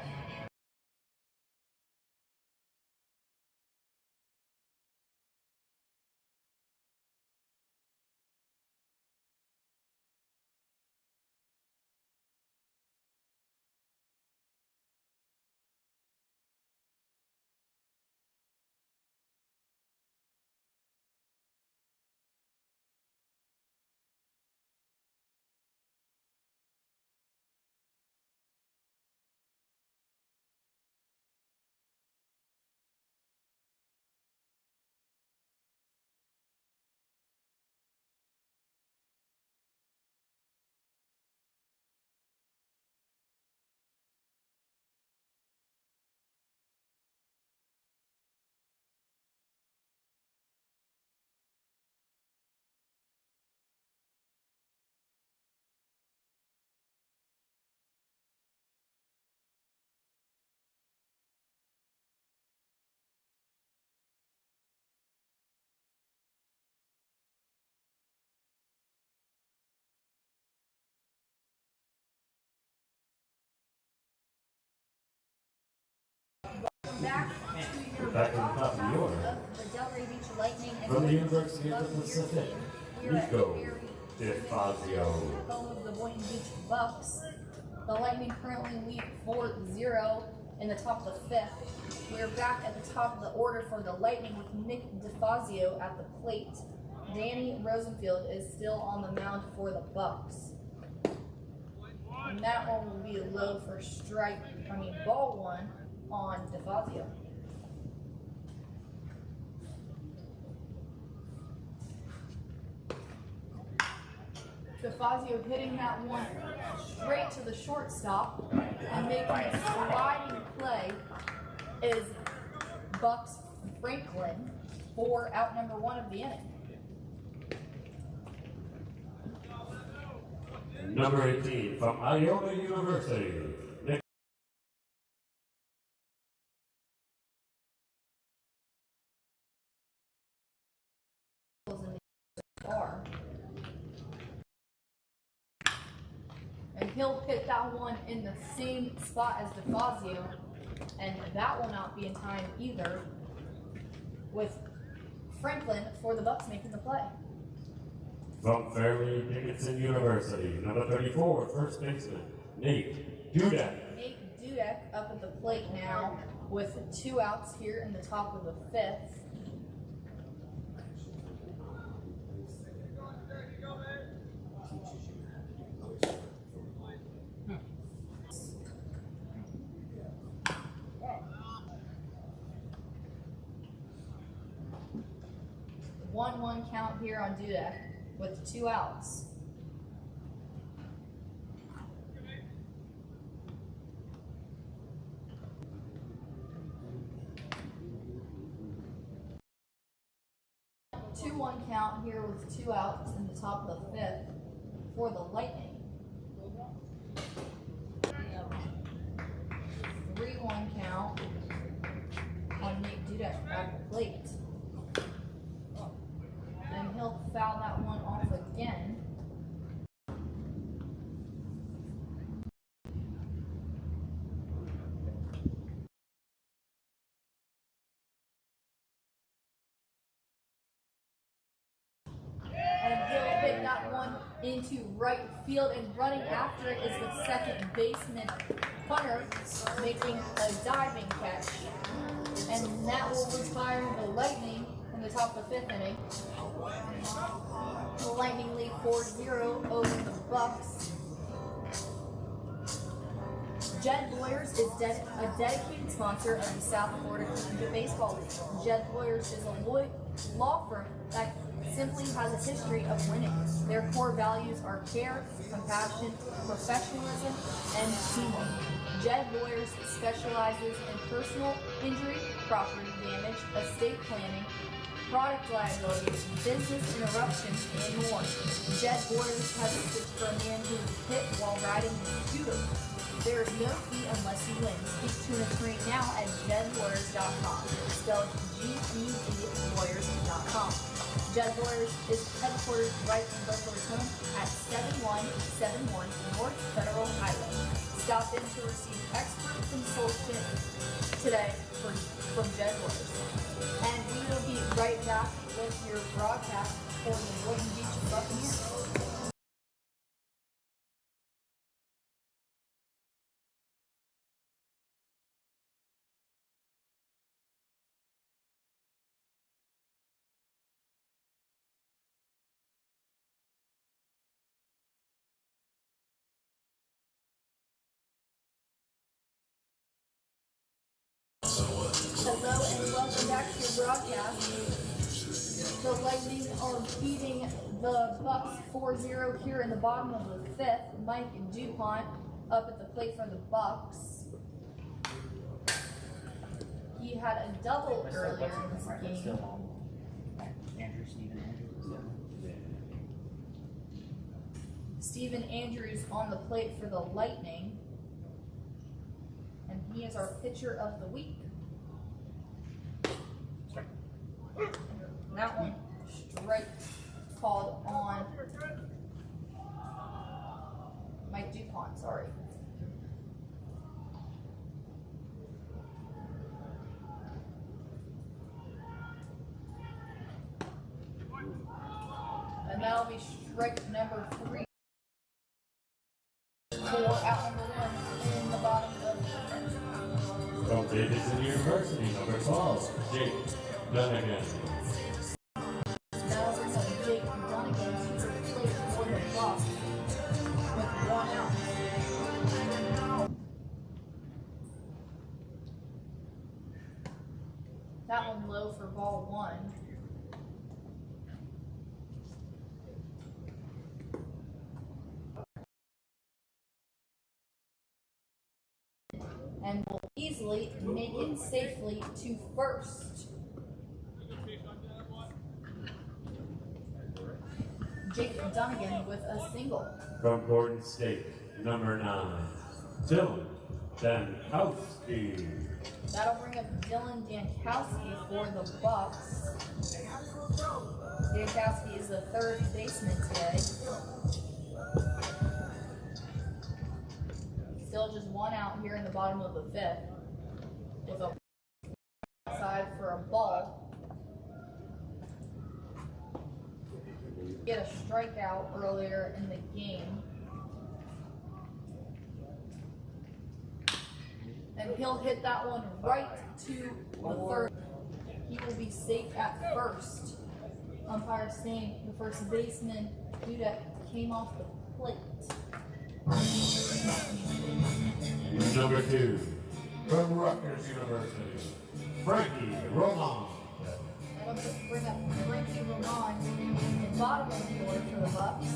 Back to your Back in the top of the order. of the Delray Beach Lightning and From the University of the Pacific, we're at Nico Erie, DeFazio. home of the Boynton Beach Bucks. The Lightning currently lead 4-0 in the top of the fifth. We're back at the top of the order for the Lightning with Nick DeFazio at the plate. Danny Rosenfield is still on the mound for the Bucks. And that one will be low for ball one on DeFazio. DeFazio hitting that one straight to the shortstop and making a sliding play is Bucks Franklin for out number one of the inning. Number 18 from Iona University, Nick. And he'll hit that one in the same spot as DeFazio, and that will not be in time either, with Franklin for the Bucks making the play. From Fairleigh Dickinson University, number 34, first baseman, Nate Dudek. Nate Dudek up at the plate now with 2 outs here in the top of the fifth. One count here on Dudek with 2 outs. Two-one count here with 2 outs in the top of the fifth for the Lightning. 3-1 count on Nate Dudek at the plate. And he'll foul that one off again. And he'll hit that one into right field, and running after it is the second baseman, Hunter, making a diving catch. And that will retire the Lightning in the top of the fifth inning. The Lightning lead 4-0 over the Bucks. Jed Boyers is a dedicated sponsor of the South Florida Collegiate Baseball League. Jed Boyers is a law firm that simply has a history of winning. Their core values are care, compassion, professionalism, and teamwork. Jed Boyers specializes in personal injury, property damage, estate planning, product liability, business interruptions, and more. Jed Boyers has a pitch for a man who was hit while riding his scooter. There is no fee unless you win. Speak to an attorney now at jedlawyers.com. Spelled GED lawyers.com. Jed Lawyers is headquartered right in Boca Raton at 7171 North Federal Highway. Stop in to receive expert consultation today from Jed Lawyers. And we will be right back with your broadcast for the Boynton Beach Buccaneers. Hello and welcome back to your broadcast. The Lightning are beating the Bucks 4-0 here in the bottom of the fifth. Mike DuPont up at the plate for the Bucks. He had a double earlier in this game. Steven Andrews on the plate for the Lightning. And he is our pitcher of the week. That one strike called on Mike DuPont, sorry. And that'll be strike number 3 for out number 1 in the bottom of the fifth. From Davidson University, number 12, Jake Dunnigan. That'll bring up Jake Dunnigan to the plate for the Bucks with 1 out. That one low for ball 1. And will easily make it safely to first. Jake Dunnigan with a single. From Gordon State, number 9, Dylan Dankowski. That'll bring up Dylan Dankowski for the Bucks. Dankowski is the third baseman today. Still just 1 out here in the bottom of the fifth. With a outside for a ball. Get a strikeout earlier in the game. And he'll hit that one right to the third. He will be safe at first. Umpire saying the first baseman, Dudek, came off the plate. Number 2, from Rutgers University, Frankie Roman. That'll bring up Frankie Roman in the bottom of the order for the Bucks.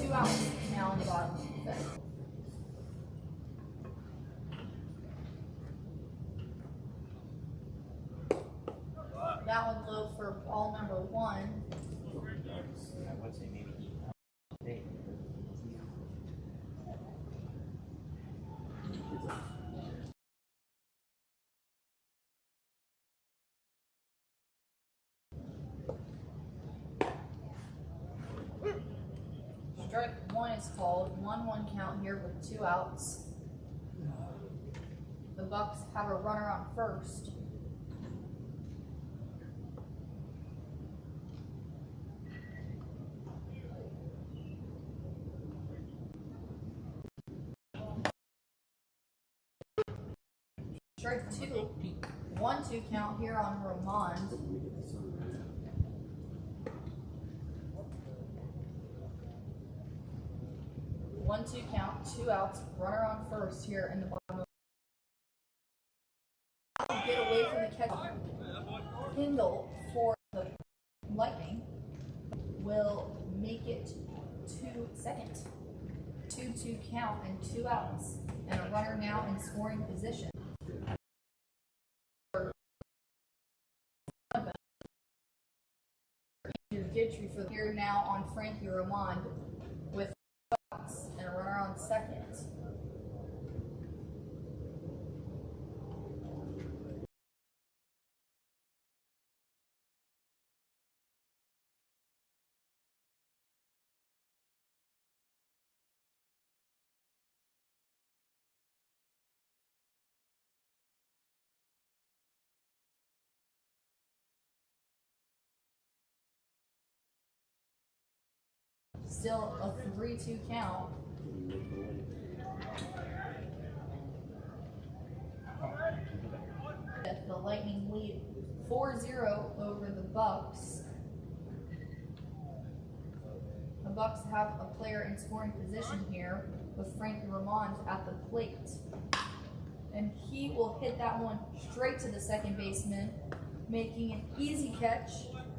2 outs now in the bottom of the fifth. That one low for ball number 1. I would say maybe Strike 1 is called. 1-1 count here with 2 outs. The Bucks have a runner on first. Strike 2. 1-2 count here on Romand. One-two count, 2 outs, runner on first here in the bottom of get away from the catch. Hindle for the Lightning will make it to second. 2-2 count and 2 outs, and a runner now in scoring position. Gitry for here now on Frankie Romand with 2 outs and a runner on second. Still a 3-2 count. The Lightning lead 4-0 over the Bucks. The Bucks have a player in scoring position here with Frank Ramond at the plate. And he will hit that one straight to the second baseman. Making an easy catch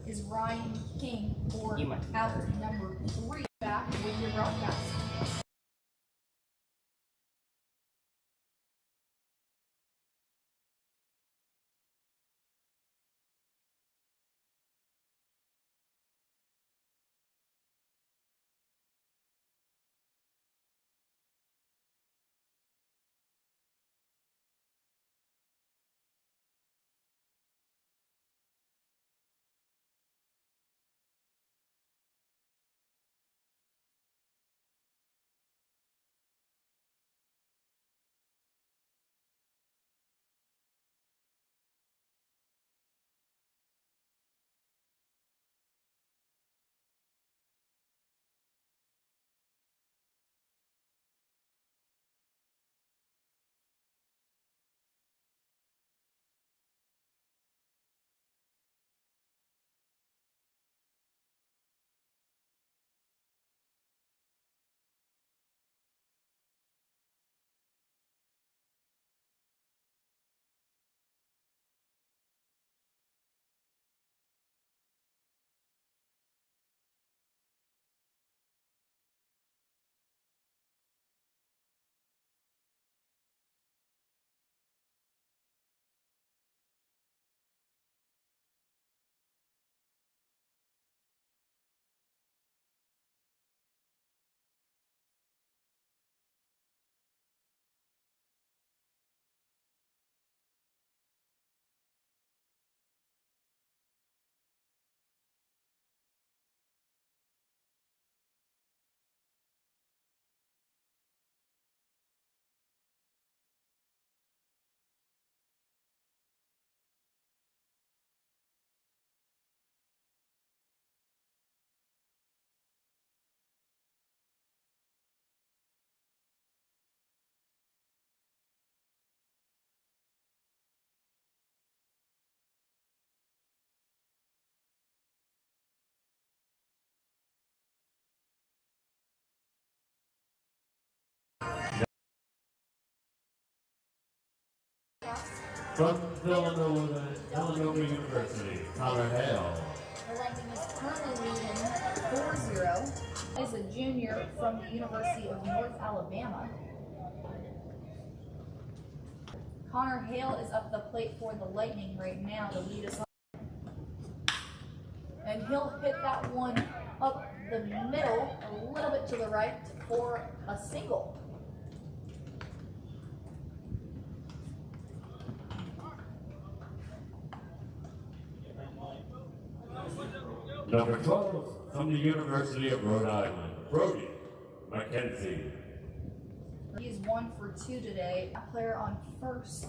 is Ryan King for out number 3. Back with your broadcast. From Villanova University, Connor Hale. The Lightning is currently leading 4-0. He's a junior from the University of North Alabama. Connor Hale is up the plate for the Lightning right now to lead us on. And he'll hit that one up the middle, a little bit to the right for a single. Number 12, from the University of Rhode Island, Brody McKenzie. He's 1 for 2 today. A player on first.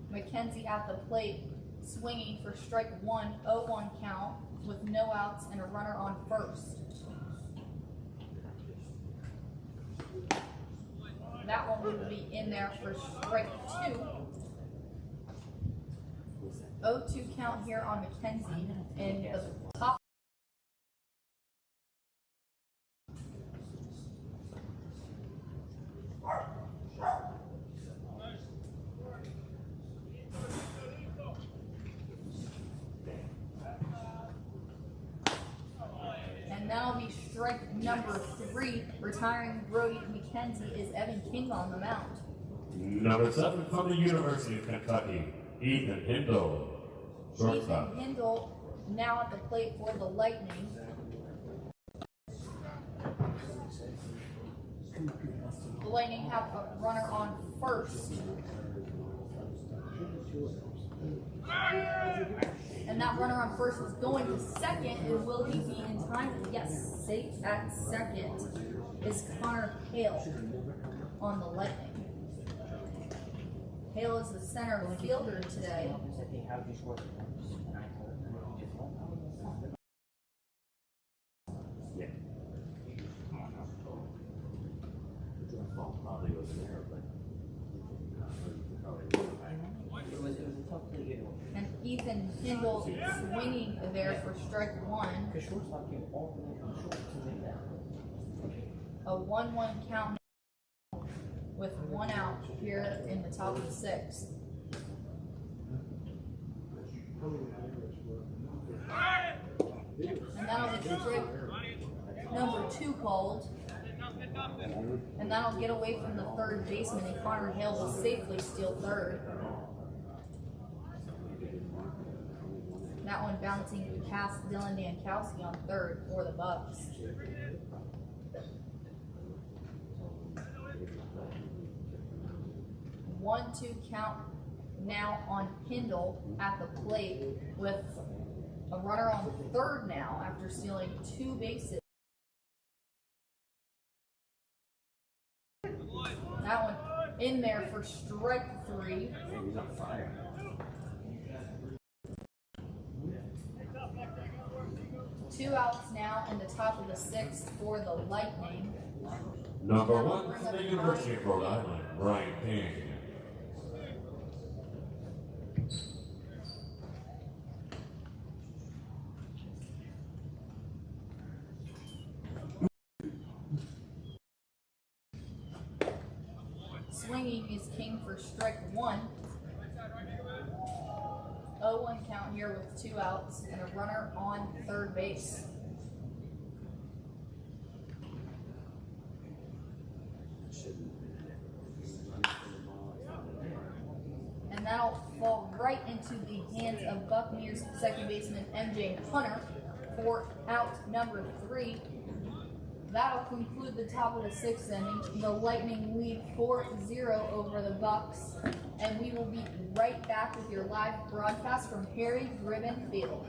McKenzie at the plate, swinging for strike 1, 0-1 count with no outs and a runner on first. That one would be in there for strike 2. 0-2 count here on McKenzie in the top. And that'll be strike number 3. Retiring Brody McKenzie is Evan King on the mound. Number 7, from the University of Kentucky, Ethan Hindle. Shortstop. Ethan Hindle now at the plate for the Lightning. The Lightning have a runner on first. And that runner on first is going to second, and will he be in time? Yes, safe at second is Connor Hale on the Lightning. Hale is the center fielder today. Yeah. Probably was there, but. And Ethan Hindle swinging there for strike one. A 1-1 count with one out here in the top of the sixth. And that'll be strike number 2 called. And that'll get away from the third baseman, and Connor Hale will safely steal third. That one bouncing past Dylan Dankowski on third for the Bucks. One-two count now on Hindle at the plate with a runner on third now after stealing 2 bases. That one in there for strike 3. He's on fire. Two outs now in the top of the sixth for the Lightning. Number 1 from the University of Rhode Island, Brian King. Swinging is King for strike 1. 0-1 count here with 2 outs and a runner on third base. And that'll fall right into the hands of Buccaneers second baseman MJ Hunter for out number 3. That'll conclude the top of the 6th inning. The Lightning lead 4-0 over the Bucks, and we will be right back with your live broadcast from Harry Gribbon Field.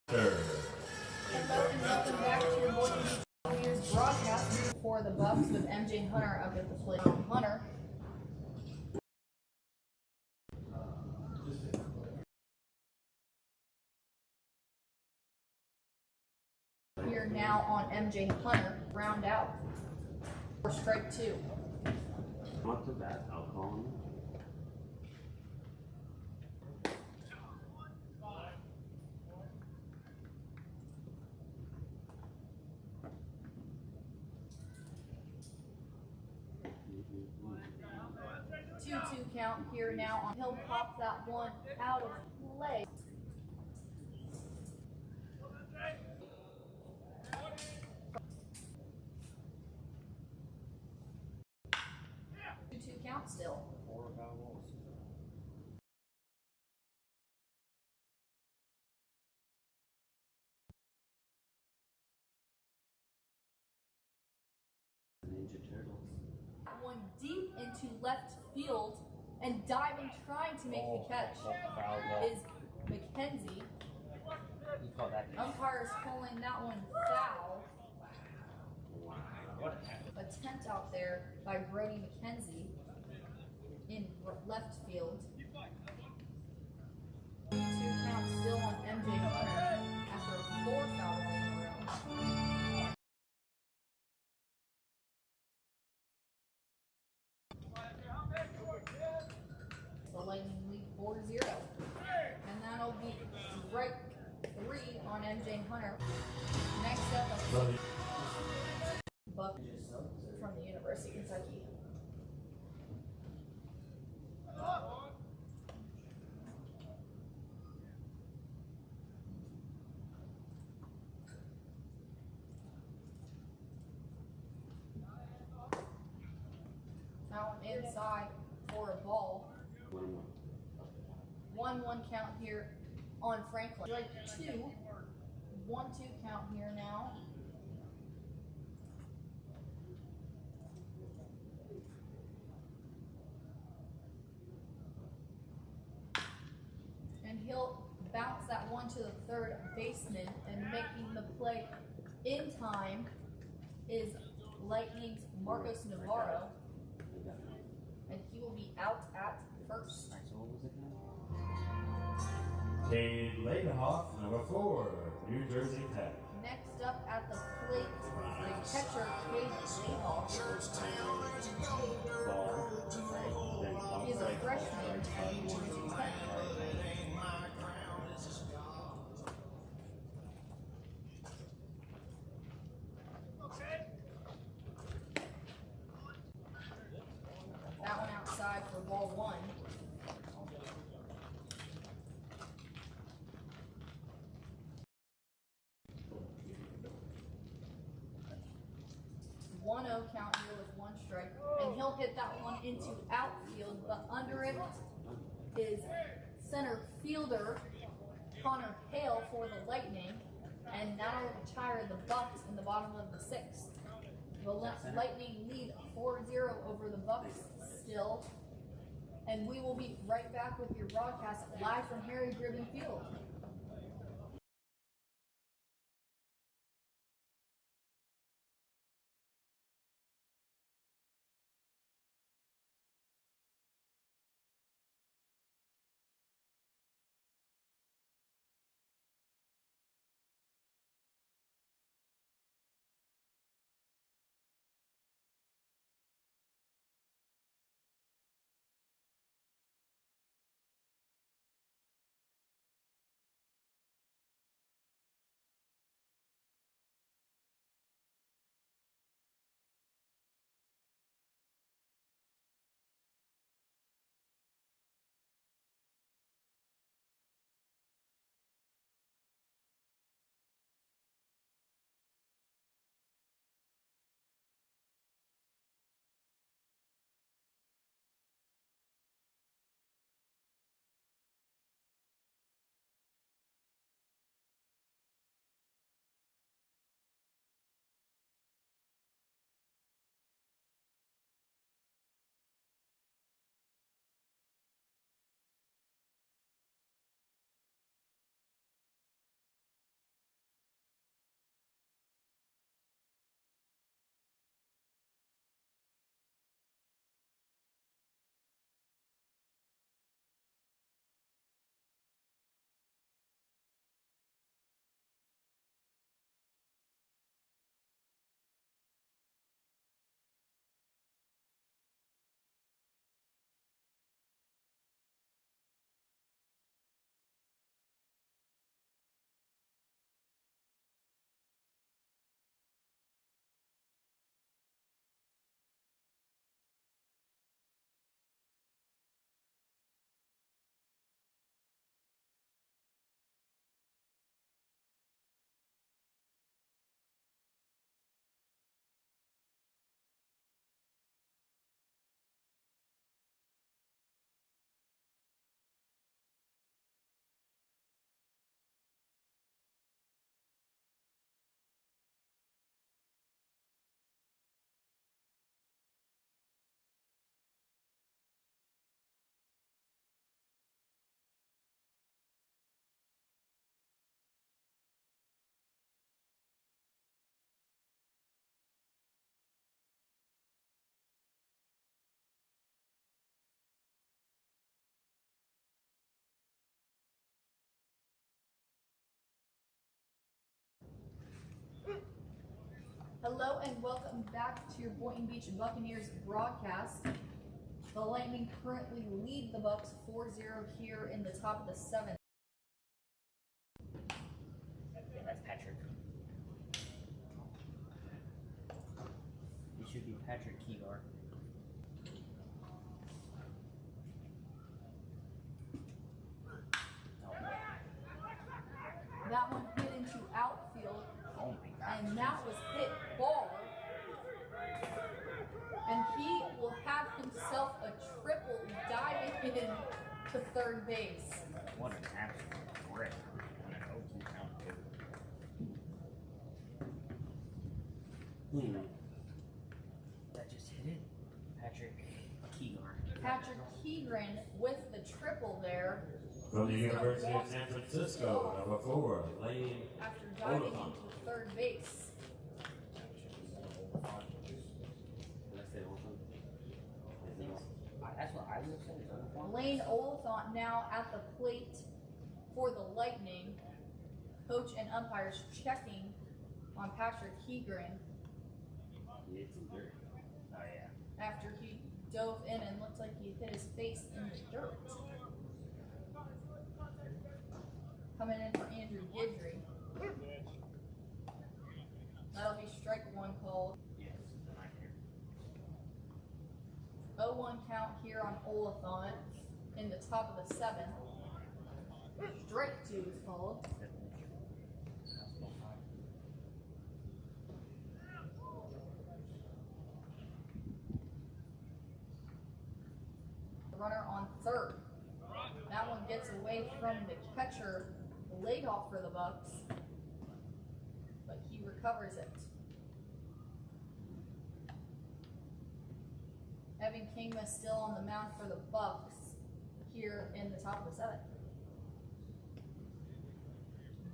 Third. Hello and welcome back to your morning Buccaneers broadcast for the Bucks with MJ Hunter up at the plate. Hunter. Here now on MJ Hunter, round out for strike 2. Not too bad. I'll call him. 2-2 count here now on. He'll pop that one out of play. to left field and diving, trying to make the catch Foul ball. is McKenzie. You call that? Umpire is calling that one foul. What a Attempt out there by Brody McKenzie in left field. 2 count still on MJ Hunter after a 4 foul ball in a row. The Lightning lead 4-0. And that'll be strike 3 on MJ Hunter. Next up, Buck from the University of Kentucky. That one inside for a ball. 1-1 count here on Franklin. Like 2. 1-2 count here now. And he'll bounce that one to the third baseman, and making the play in time is Lightning's Marcos Navarro. And he will be out at first. Alright, so what was it now? Cade Ladenhoff, number 4, New Jersey Tech. Next up at the plate, the catcher, Cade Ladenhoff. Ball. Then pump He's a right. freshman at New Jersey Tech. That one outside for ball 1. Count here with 1 strike, and he'll hit that one into outfield, but under it is center fielder Connor Hale for the Lightning, and that'll retire the Bucks in the bottom of the 6th. The Lightning lead 4-0 over the Bucks still, and we will be right back with your broadcast live from Harry Gribbon Field. Hello and welcome back to your Boynton Beach Buccaneers broadcast. The Lightning currently lead the Bucks 4-0 here in the top of the 7th. Yeah, that's Patrick. It should be Patrick Keegar. That one hit into outfield, Oh my god. and that was hit far. And he will have himself a triple diving in to third base. What an absolute rip on an 0-2 count, dude. That just hit it. Patrick Keegar. Patrick Keegren with the triple there From the University of San Francisco, number 4, Lane after diving Oliphant. into third base. Did I say Olsen? That's what I would say. Is Oliphant. Lane Oliphant now at the plate for the Lightning. Coach and umpires checking on Patrick Keegren He ate some dirt. Oh yeah. after he dove in and looked like he hit his face in the dirt. Coming in for Andrew Guidry. That'll be strike one called. Yeah, this is the nightmare. 0-1 count here on Oliphant in the top of the 7th. Strike 2 is called. Runner on third. That one gets away from the catcher, laid off for the Bucks, but he recovers it. Evan Kingma still on the mound for the Bucks here in the top of the 7th.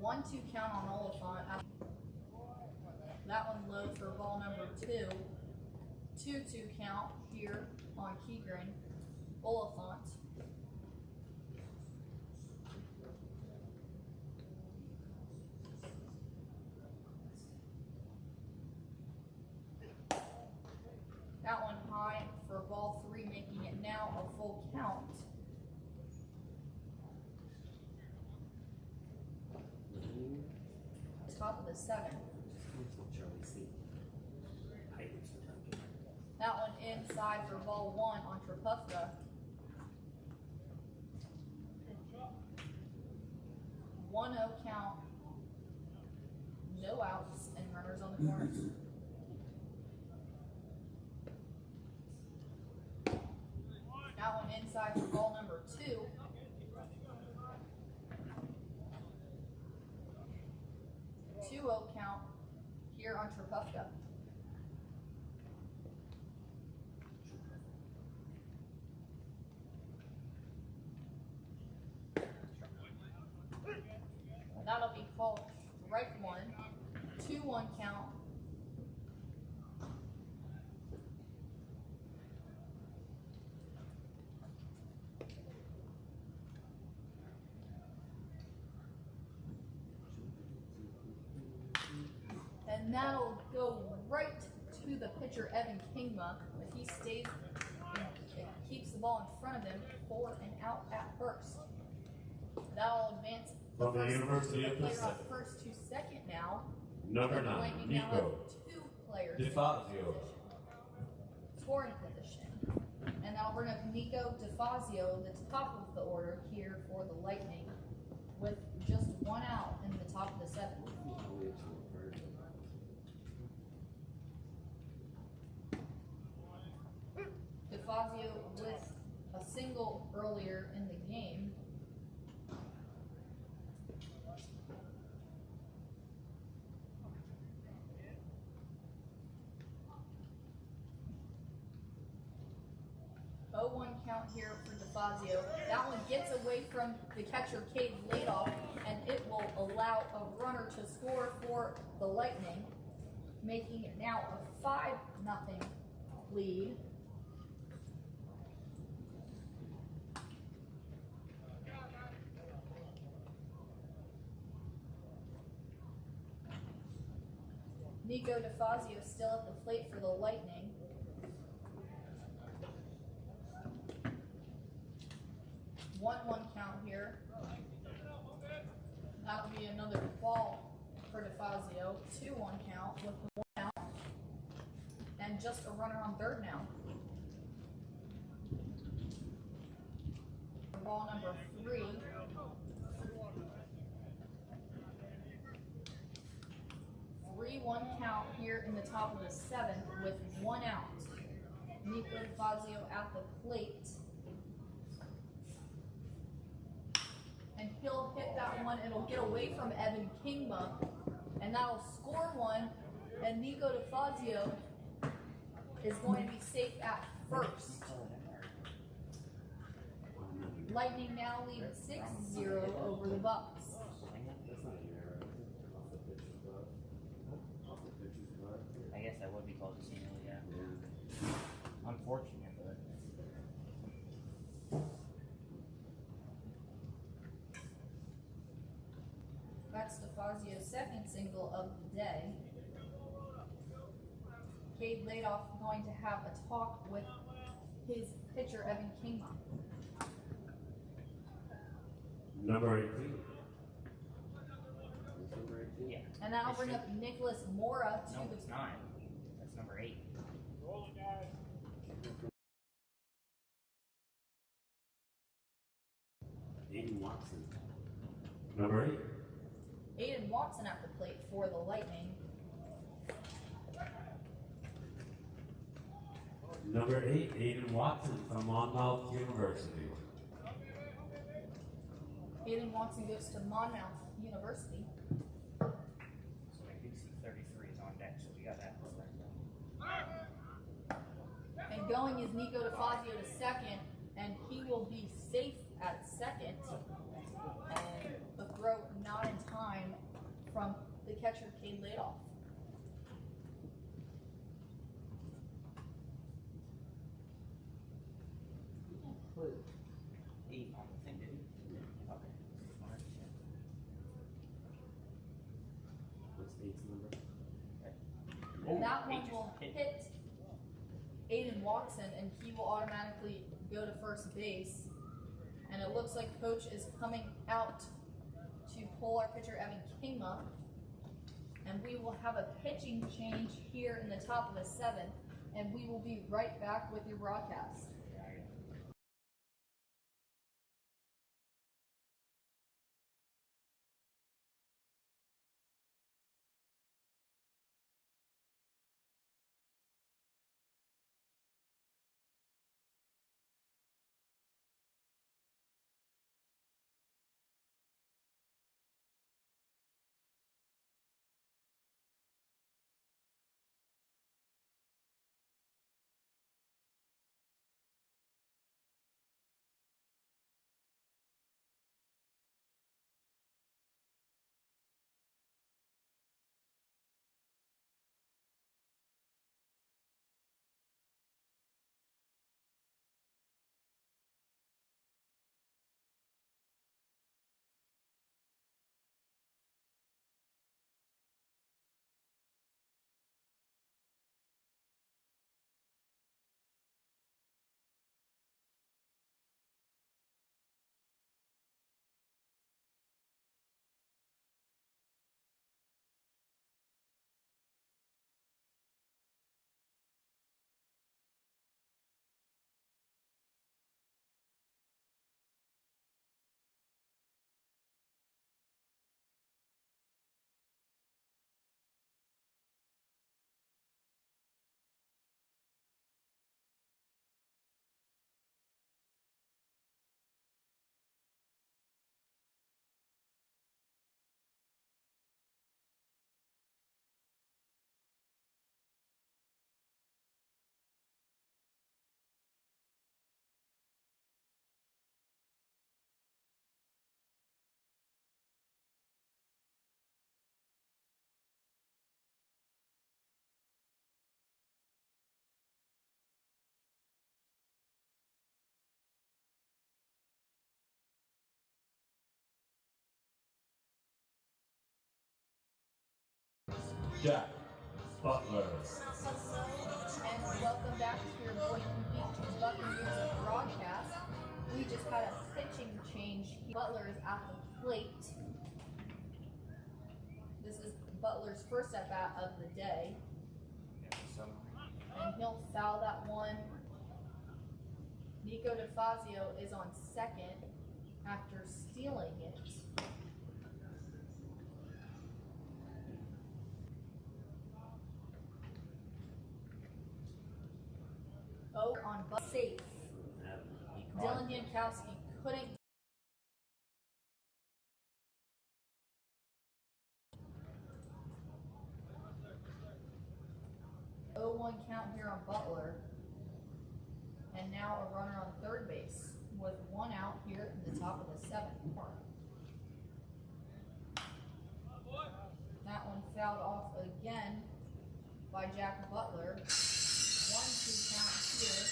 1-2 count on Oliphant. That one low for ball number 2. 2-2 count here on Keegren. Oliphant. That one high for ball 3, making it now a full count. Top of the 7th. Charlie C. That one inside for ball 1 on Trepufka. 1-0 count. No outs and runners on the corners. That one inside for ball number 2. Two 0 count here on Trepufka. That'll be called strike 1. 2-1 count. And that'll go right to the pitcher, Evan Kingma, but he stays and keeps the ball in front of him for an out at first. That'll advance From the University of player Pacific, off first to second now. number The 9, Lightning now Nico have 2 players in DeFazio. scoring position. And that'll bring up Nico DeFazio, the top of the order here for the Lightning, with just 1 out in the top of the 7th. DeFazio with a single earlier in the game. Oh, 0-1 count here for DeFazio. That one gets away from the catcher, Cade Ladoff, and it will allow a runner to score for the Lightning, making it now a 5-0 lead. Nico DeFazio still at the plate for the Lightning. One count here. That'll be another ball for DeFazio. 2-1 count with 1 out. And just a runner on third now. Ball number 3. One count here in the top of the 7th with 1 out. Nico DeFazio at the plate. And he'll hit that one. It'll get away from Evan Kingma. And that'll score 1. And Nico DeFazio is going to be safe at first. Lightning now lead 6-0 over the Bucks. I guess that would be called a single, yeah. Unfortunate, but. That's DeFazio's second single of the day. Cade Ladoff going to have a talk with his pitcher, Evan Kingma. Number 18. Yeah. And that'll bring up Nicholas Mora to No, the it's not. That's number 8. Aiden Watson. Number 8. Aiden Watson at the plate for the Lightning. Number 8, Aiden Watson from Monmouth University. Aiden Watson goes to Monmouth University. So I do see 33 is on deck, so we got that one right. And going is Nico DeFazio to second, and he will be safe at second. And the throw not in time from the catcher, Cade Ladoff. Put 8 on the thing, did he? Okay. Smart, yeah. What's 8's number? That one Eight will just hit Aiden Watson, and he will automatically go to first base. And it looks like Coach is coming out to pull our pitcher, Evan Kingma. And we will have a pitching change here in the top of the 7th. And we will be right back with your broadcast. Jack. Butler. And welcome back to your Boynton Beach Buccaneers broadcast. We just had a pitching change. Butler is at the plate. This is Butler's first at bat of the day. And he'll foul that one. Nico DeFazio is on second after stealing it. Over on safe. Dylan Jankowski couldn't. 0-1 count here on Butler. And now a runner on third base with one out here in the top of the seventh. That one fouled off again by Jack Butler. 1-2 count here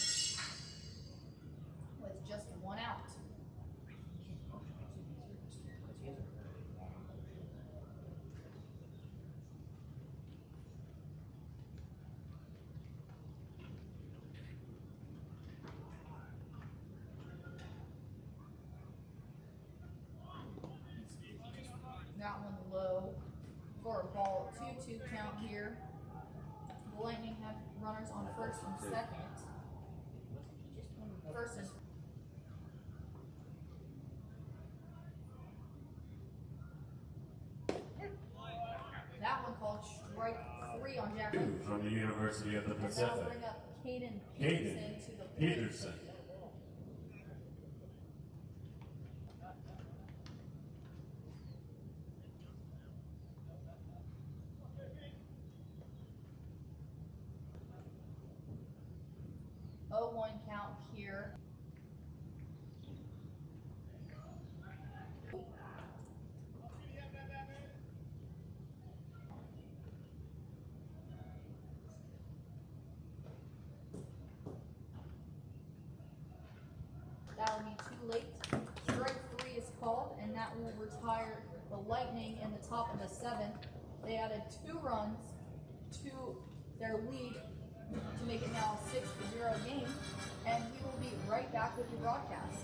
with just one out. That one low for a ball. 2-2 count here. The Lightning have runners on first and second. First and that one called strike 3 on Jack. From the University of the And now Pacific. bring up Caden Peterson to the plate. Peterson. One count here. That'll be too late. Strike 3 is called, and that will retire the Lightning in the top of the seventh. They added 2 runs to their lead to make it now a 6-0 game, and we will be right back with your broadcast.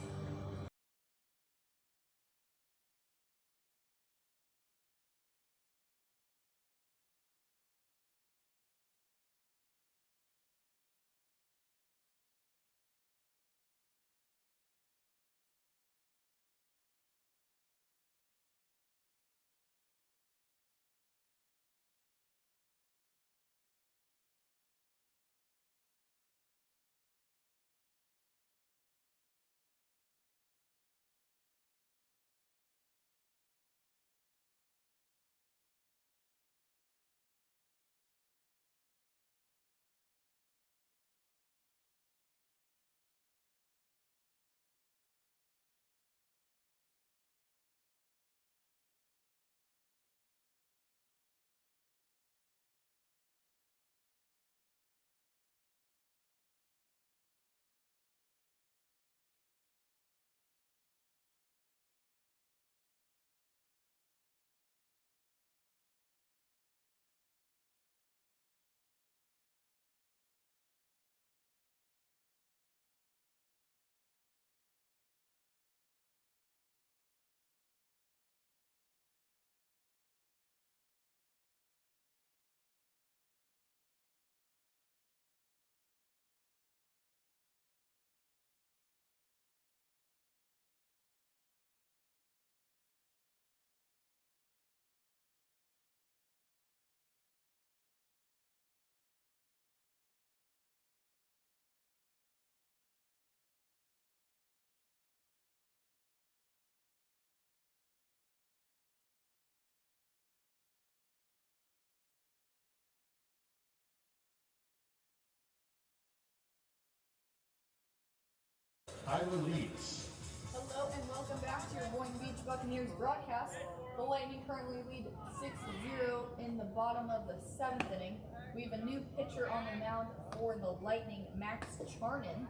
Tyler Leach. Hello and welcome back to your Boynton Beach Buccaneers broadcast. The Lightning currently lead 6-0 in the bottom of the seventh inning. We have a new pitcher on the mound for the Lightning, Max Charnin.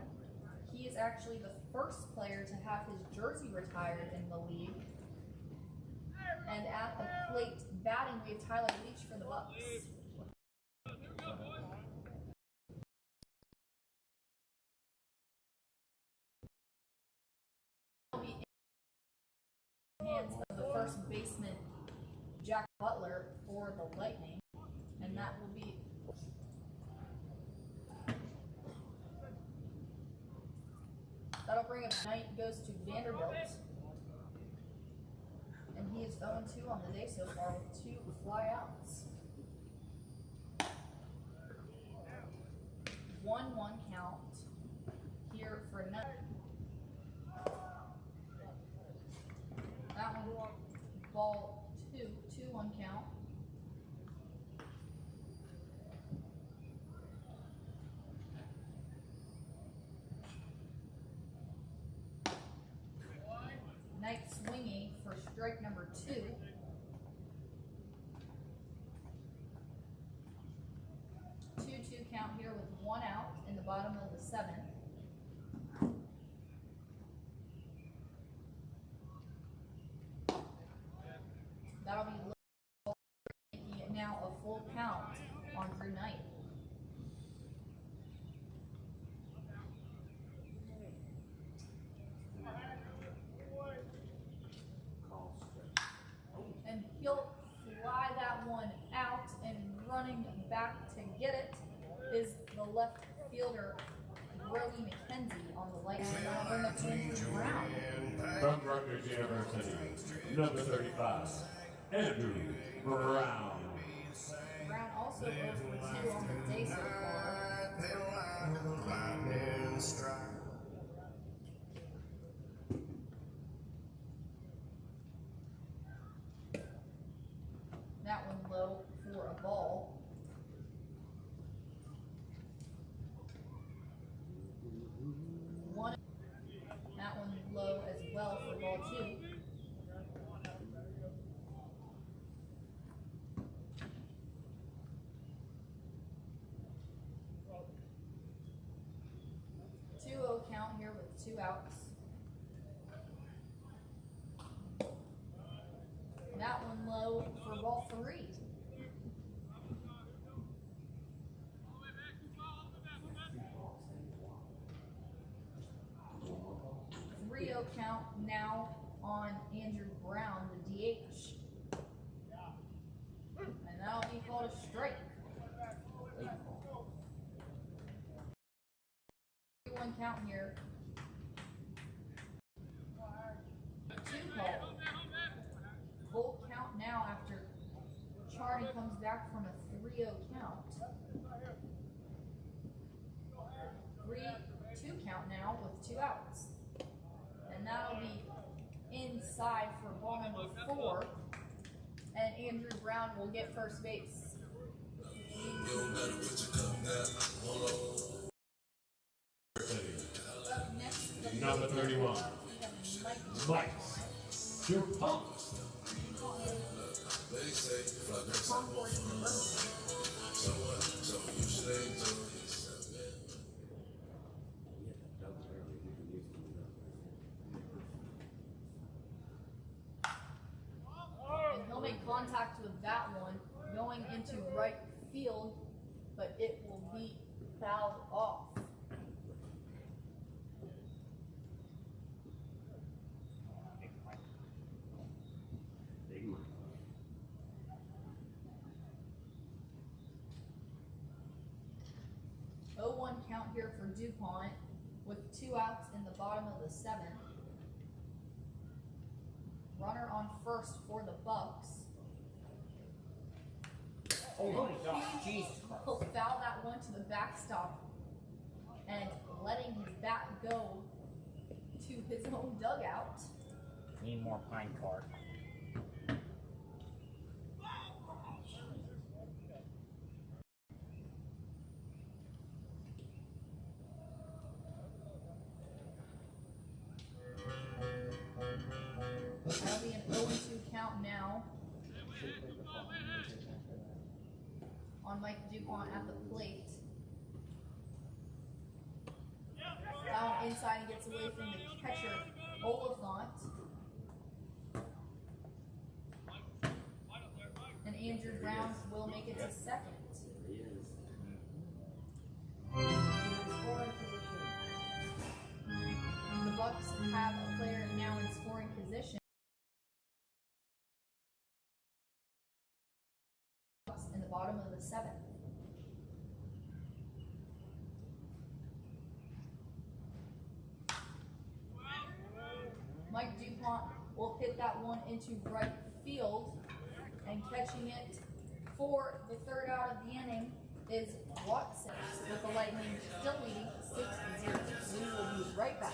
He is actually the first player to have his jersey retired in the league. And at the plate batting, we have Tyler Leach for the Bucks. hands of the first baseman, Jack Butler, for the Lightning. And that will be that'll bring up night goes to Vanderbilt. And he is 0-2 on the day so far with 2 flyouts. 1-1 count here for another. That one, ball 2-1 count. Knight swinging for strike number 2. 2-2 count here with 1 out in the bottom of the 7th. That'll be making it now a full count on Drew Knight. And he'll fly that one out, and running back to get it is the left fielder, Brody McKenzie, on the Lightning. That'll bring up Andrew Brown. From Rutgers University, number 35, Andrew Brown. Brown also 0-2 on the day so far. That one low for a ball. That one low as well for ball 2. Count here with 2 outs. That one low for ball 3. Count now on Andrew Brown, the DH. And that'll be called a strike. 1 count here. 2 call. Full count now after Charlie comes back from a 3-0 count. 3-2 count now with 2 outs. And that'll be inside for ball number 4. And Andrew Brown will get first base. Up next, Number 31, Mike Dupont. And he'll make contact with that one going into right field, but it will be fouled off. Count here for DuPont with 2 outs in the bottom of the 7th. Runner on first for the Bucks. Oh my gosh, Jesus He'll Christ. foul that one to the backstop and letting his bat go to his own dugout. Need more pine card. That'll be an 0-2 count now on Mike DuPont at the plate. Down inside and gets away from the catcher, Oliphant. And Andrew Brown will make it to second. The Bucks have a player now in scoring position. bottom of the seventh. Mike DuPont will hit that one into right field, and catching it for the third out of the inning is Watson, with the Lightning still leading 6-0. We will be right back.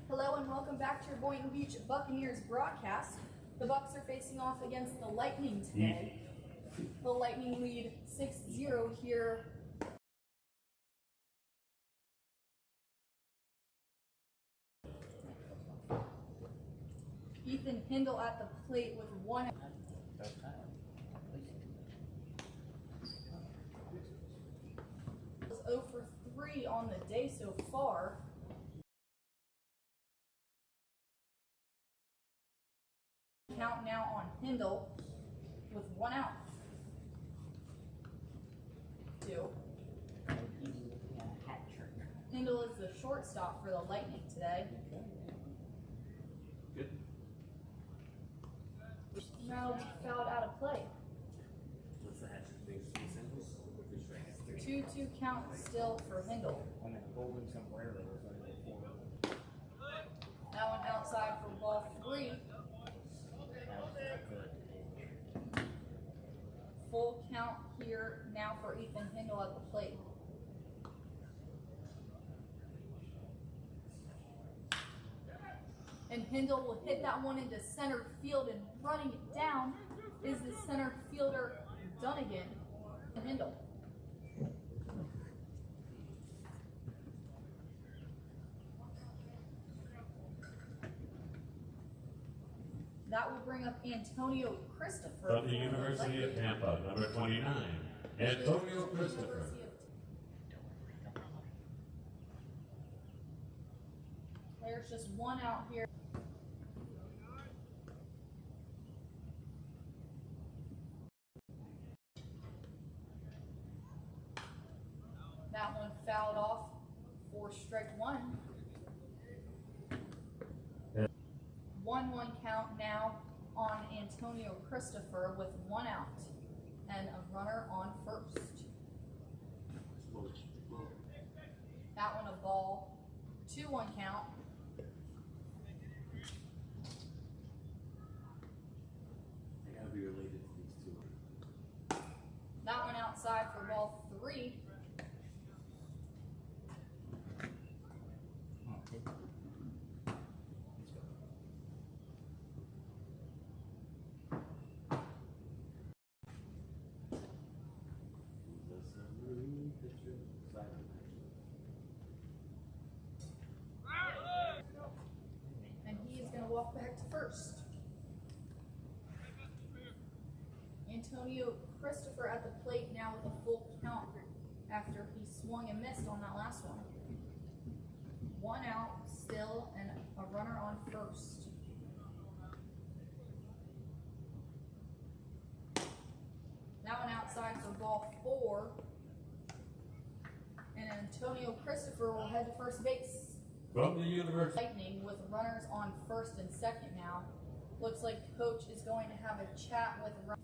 Hello and welcome back to your Boynton Beach Buccaneers broadcast. The Bucks are facing off against the Lightning today. The Lightning lead 6-0 here. Ethan Hindle at the plate with one. 0 for 3 on the day so far. Count now on Hindle with 1 out. 2. Hindle is the shortstop for the Lightning today. Good. Now fouled out of play. What's the hat trick thing? 2-2 count still for Hindle. On that golden sombrero. That one outside for ball 3. Full count here now for Ethan Hindle at the plate. And Hindle will hit that one into center field, and running it down is the center fielder Dunnigan. And Hindle. That will bring up Antonio Christopher. From the University of Tampa, number 29, Antonio Christopher. There's just 1 out here. That one fouled off for strike 1. 1-1 count now on Antonio Christopher with 1 out and a runner on first. That one a ball. 2-1 count. They gotta be related to these two. That one outside for ball 3. And he is going to walk back to first. Antonio Christopher at the plate now with a full count after he swung and missed on that last one. 1 out still and a runner on first. Now an outside for ball 4. And Antonio Christopher will head to first base. From the University. Lightning with runners on first and second now. Looks like coach is going to have a chat with the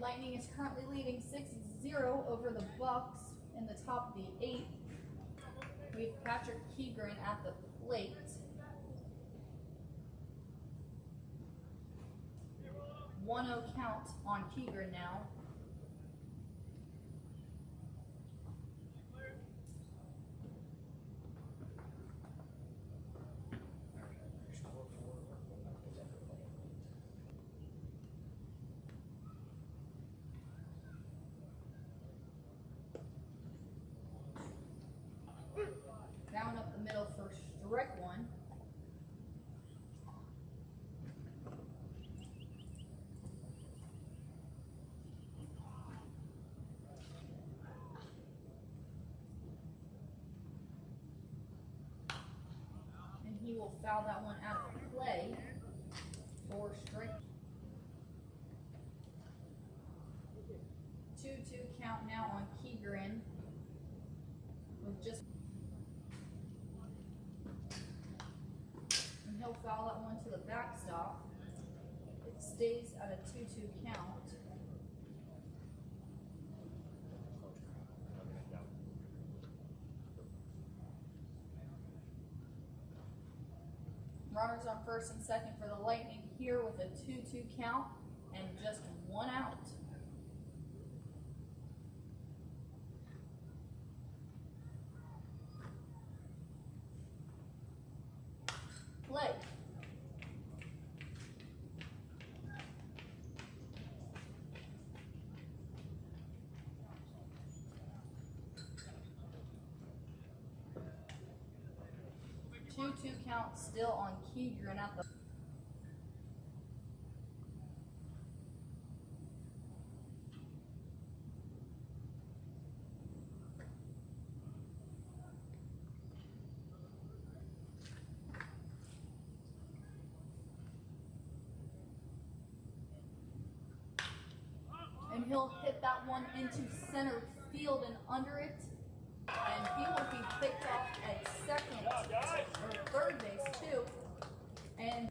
Lightning is currently leading 6-0 over the Bucks in the top of the 8th. We have Patrick Keegren at the plate. One 0 count on Keegren now. Down up the middle for strike 1. And he will foul that one out of play for strike. 2-2 count now on Keegren with just. He'll foul that one to the backstop. It stays at a 2-2 count. Runners on first and second for the Lightning here with a 2-2 count and just 1 out. Play. Two count still on Keegren at the. And he'll hit that one into center field and under it. And he will be picked off at second or third base too. And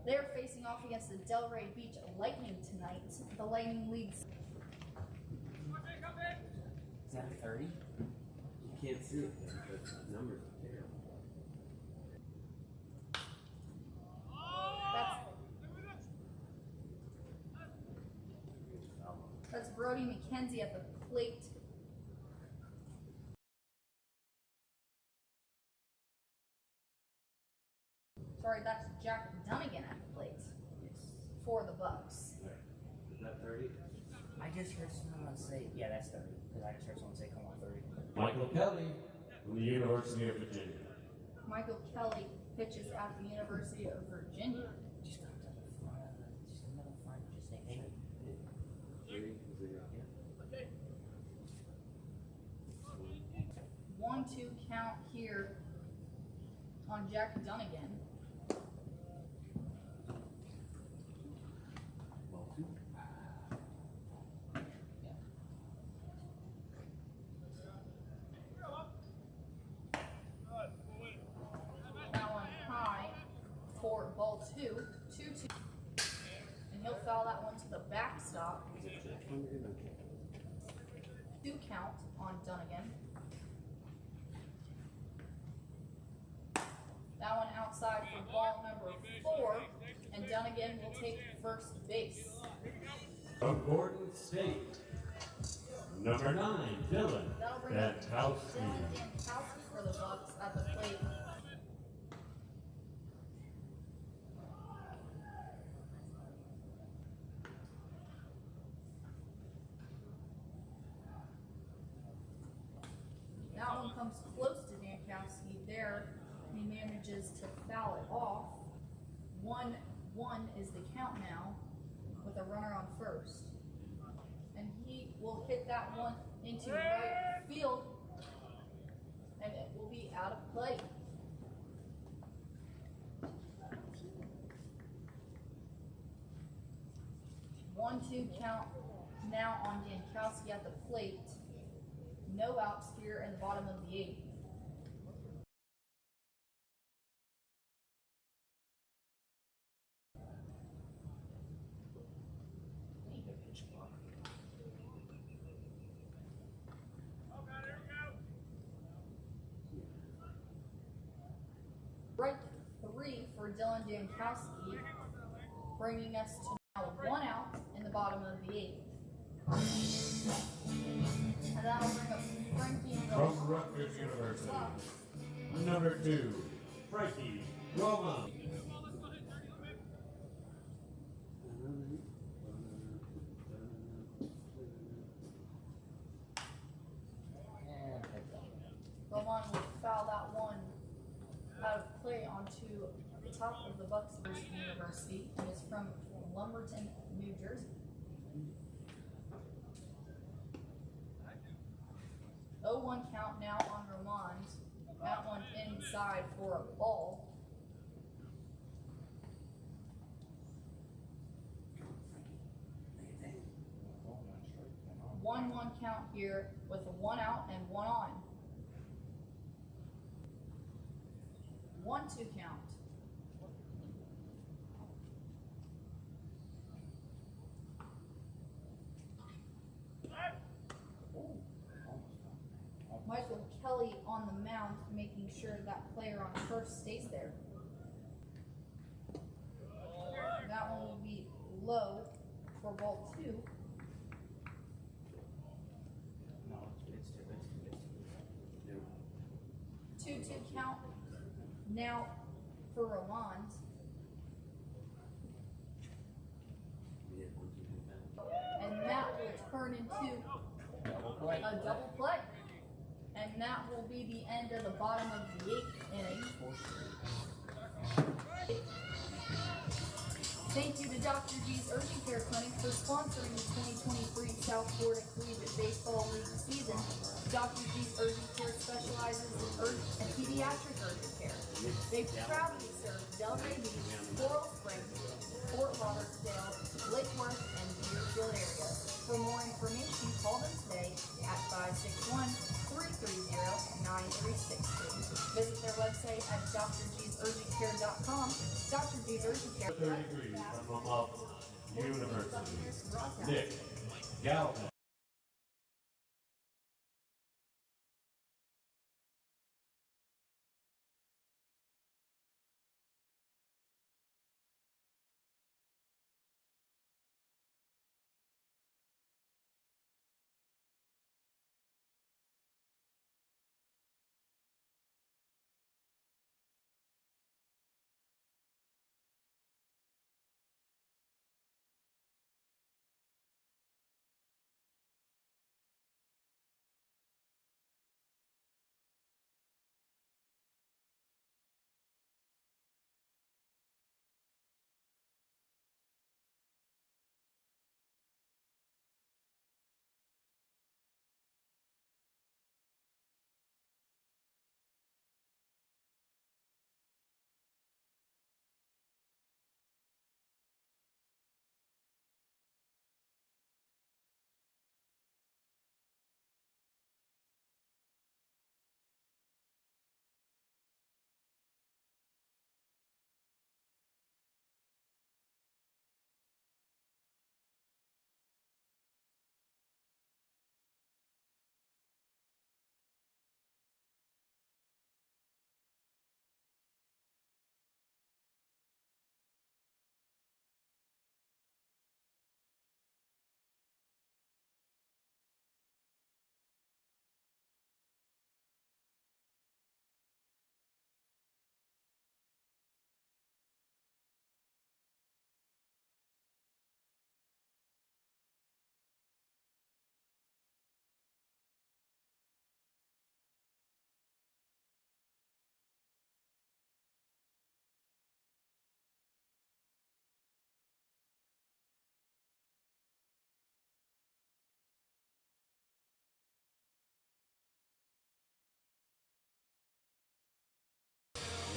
They're facing off against the Delray Beach Lightning tonight. The Lightning leads. Is that a 30? You can't see it because the numbers are there. That's Brody McKenzie at the plate. Sorry, that's Jack Dunnigan at the plate for the Bucks. Is that 30? I just heard someone say, yeah, that's 30. Because I just heard someone say, come on, 30. Michael Kelly from the University of Virginia. Michael Kelly pitches at the University of Virginia. Just go to the front. Just another front. Just say, hey. 30? Is it here? 1-2 count here on Jack Dunnigan. Ball two. That one high for ball 2. 2-2. And he'll foul that one to the backstop. 2 count on Dunnigan. That one outside for ball number 4, and Dunnigan will take first base. From Gordon State, number 9, Dylan That'll bring up Dankowski. Dylan Dankowski for the Bucks at the plate. That one comes close to Dankowski there. He manages to foul it off. 1-1 is the count now with a runner on first. And he will hit that one into right field, and it will be out of play. One-two count now on Dankowski at the plate. No outs here in the bottom of the 8th. Need a pitch clock. Break 3 for Dylan Dankowski, bringing us to now 1 out in the bottom of the 8th. And that'll bring up Frankie From Rutgers University, number 2, Frankie Roma. And pick up. Roman will foul that one out of play onto the top of the Bucks University, and is from Lumberton, New Jersey. 0-1 count now on Romans. That one inside for a ball. 1-1 count here with a 1 out and 1 on. 1-2 count. Michael Kelly on the mound, making sure that player on first stays there. That one will be low for ball 2. No, it's two. 2-2 count now for Roland. And that will turn into a double play. And that will be the end of the bottom of the 8th inning. Thank you to Dr. G's Urgent Care Clinic for sponsoring the 2023 South Florida Collegiate Baseball League season. Dr. G's Urgent Care specializes in urgent and pediatric urgent care. They proudly serve Delray Beach, Coral Springs, Fort Lauderdale, Lake Worth, and Deerfield areas. For more information, call them today at 561-330-9363. Visit their website at drgsurgentcare.com. Care.com. Dr. Diversion Care. 33 from Bucks University, Nick Galvin.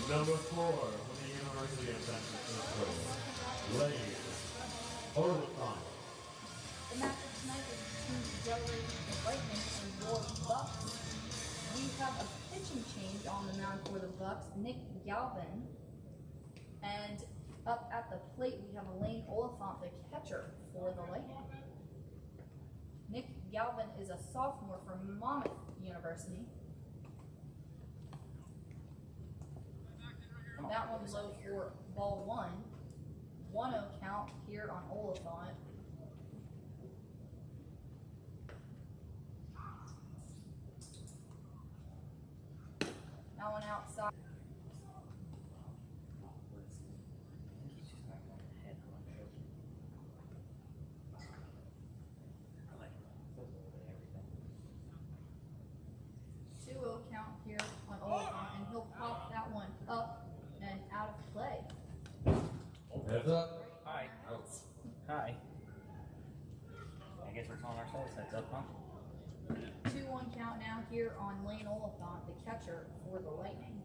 Number 4 from the University of San Francisco, Lane Oliphant. The matchup tonight is between the Delaware Lightning and your Bucks. We have a pitching change on the mound for the Bucks, Nick Galvin. And up at the plate, we have Elaine Oliphant, the catcher for the Lightning. Nick Galvin is a sophomore from Monmouth University. That one's low for ball 1. 1-0 count here on Oliphant. That one outside. He's just not going to head on everything. 2-0 count here on Oliphant, and he'll pop that one up and out of play. Heads up. Hi. Hi. I guess we're calling ourselves heads up, huh? 2-1 count now here on Lane Oliphant, the catcher for the Lightning.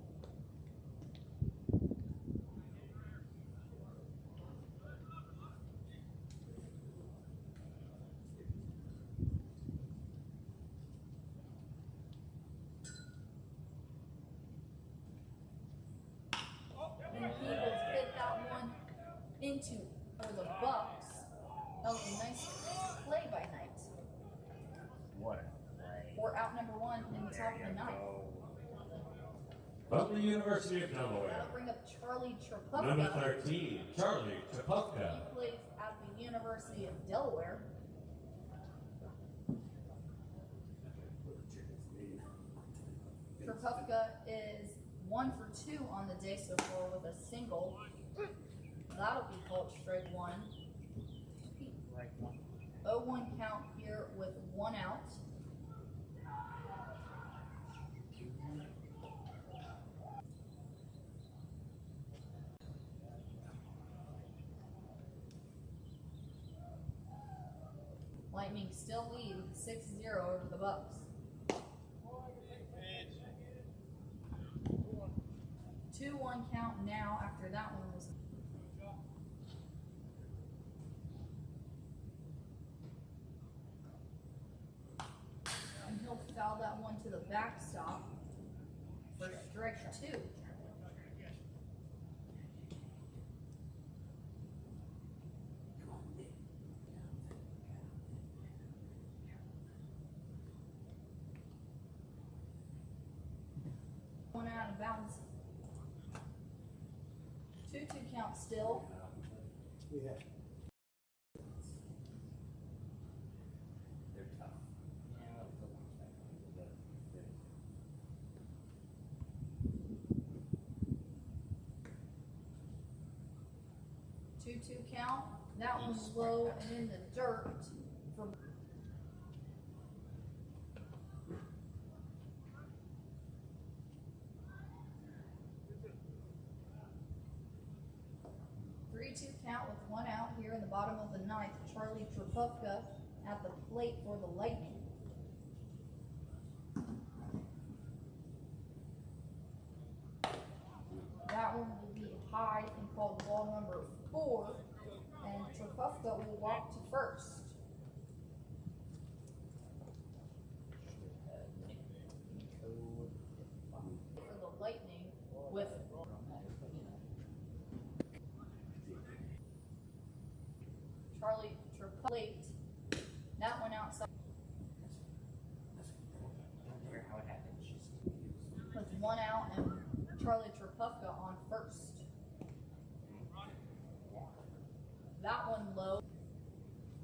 And he will hit that one into for the Bucks. That was a nice play by Knight. What a play. Or out number 1 in the top of the ninth. From the University of Delaware, That'll bring up Charlie number Trepupka. 13, Charlie He Trepupka. plays at the University of Delaware. Trepupka is 1 for 2 on the day so far with a single. That'll be called strike 1. Like one. 0-1 count here with 1 out. Lightning still lead 6-0 over the Bucks. 2-1 count now after that one was. And he'll foul that one to the backstop for strike 2. count still. Yeah. They're tough. Yeah, I'll put one back on. 2-2 count. That one's low and in the dirt for 3-2 count with one out here in the bottom of the ninth. Charlie Trepufka at the plate for the Lightning. That one will be high and called ball number 4, and Trepufka will walk to first. For the Lightning with Charlie Trepufka. That one outside Don't care how it happens. Just with one out and Charlie Trepufka on first. That one low.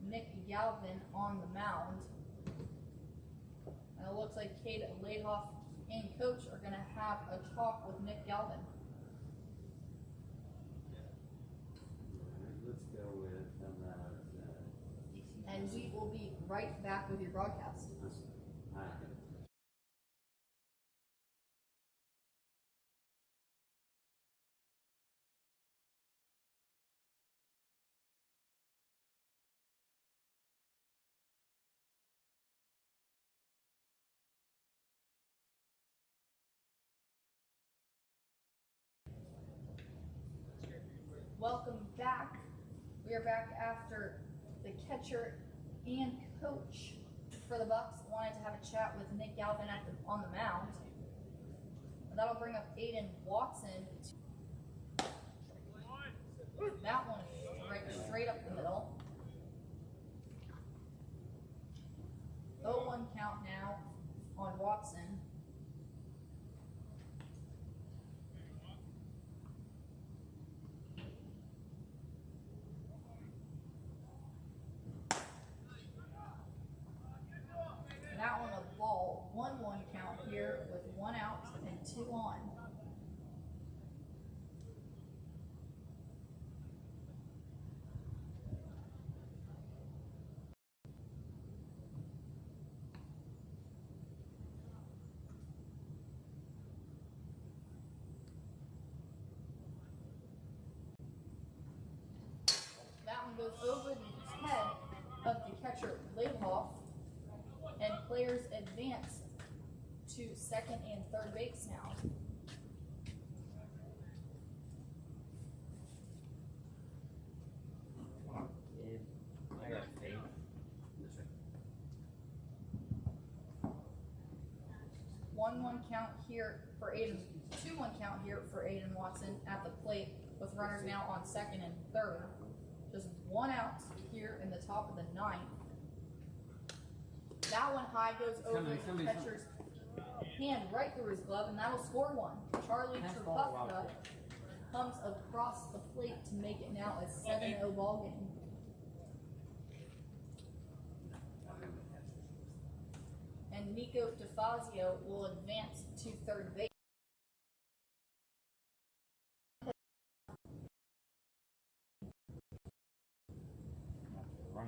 Nick Galvin on the mound. And it looks like Cade Laidhoff and coach are going to have a talk with Nick Galvin. Let's go with And we will be right back with your broadcast. Welcome back. We are back after the catcher and coach for the Bucks wanted to have a chat with Nick Galvin on the mound. That'll bring up Aiden Watson. That one right straight up the middle. 0-1 count now on Watson. That one a ball. 1-1 count here with one out and 2 on. That one goes over the head of the catcher Laidhoff. And players advance to second and third base now. I got faith. 1-1 count here for Aiden. 2-1 count here for Aiden Watson at the plate with runners now on second and third. Just one out here in the top of the ninth. That one high goes over the catcher's hand right through his glove, and that'll score one. Charlie Trepufka comes across the plate to make it now a 7-0 ball game. And Nico DeFazio will advance to third base.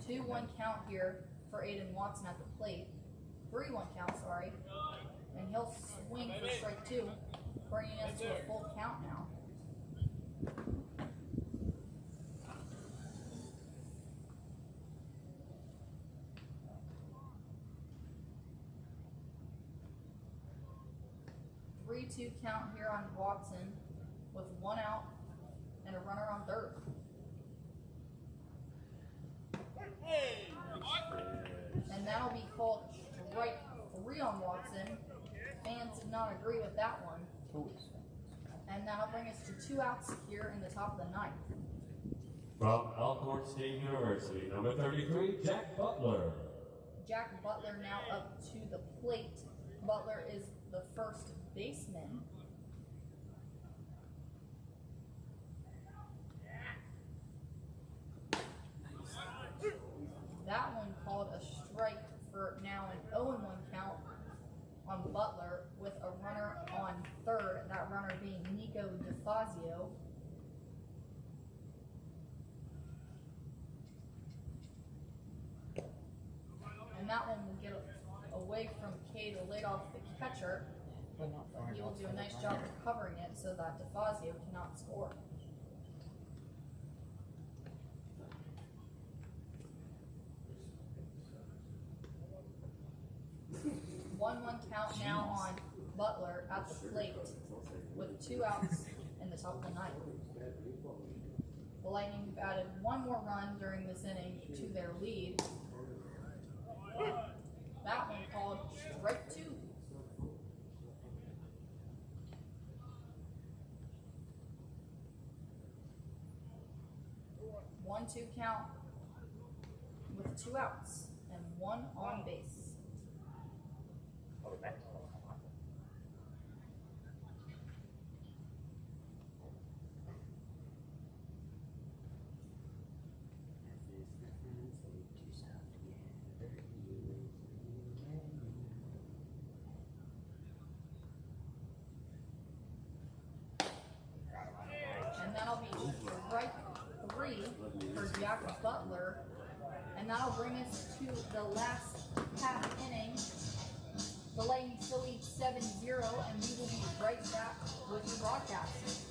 2-1 count here for Aiden Watson at the plate. 3-1 count, sorry. And he'll swing for strike 2, bringing us to a full count now. Three-two count here on Watson with one out and a runner on third. And that'll be called strike 3 on Watson. Fans did not agree with that one. And that'll bring us to 2 outs here in the top of the ninth. From Elkhorn State University, number 33, Jack Butler. Jack Butler now up to the plate. Butler is the first baseman. That one called a strike for now an 0-1 count on Butler with a runner on third, that runner being Nico DeFazio. And that one will get away from K to lead off the catcher, but he will do a nice job of covering it so that DeFazio cannot score. 1-1 count now on Butler at the plate with 2 outs in the top of the ninth. The Lightning have added 1 more run during this inning to their lead. That one called strike 2. One 2 count with 2 outs and 1 on base. Oh, that's And that'll be strike 3 for Jack Butler. And that'll bring us to the last half inning. The Lightning still lead 7-0, and we will be right back with the broadcast.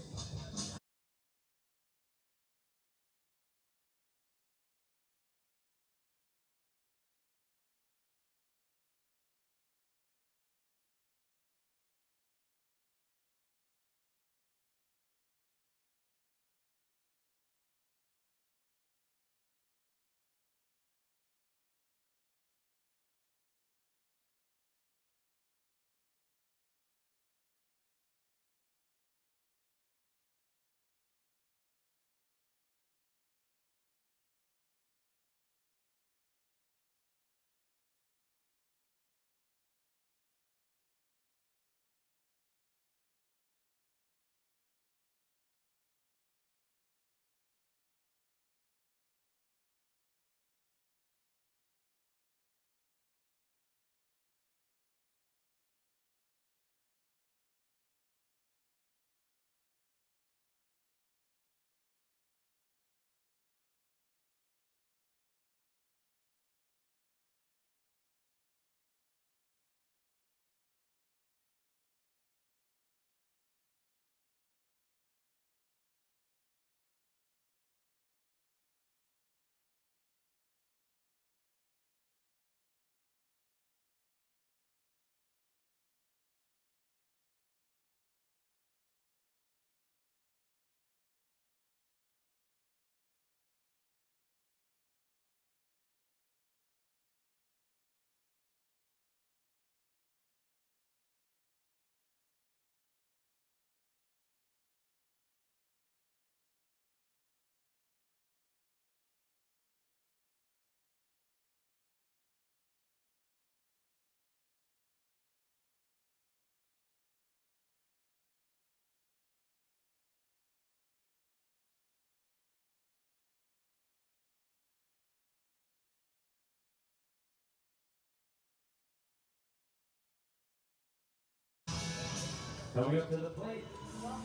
Coming up to the plate,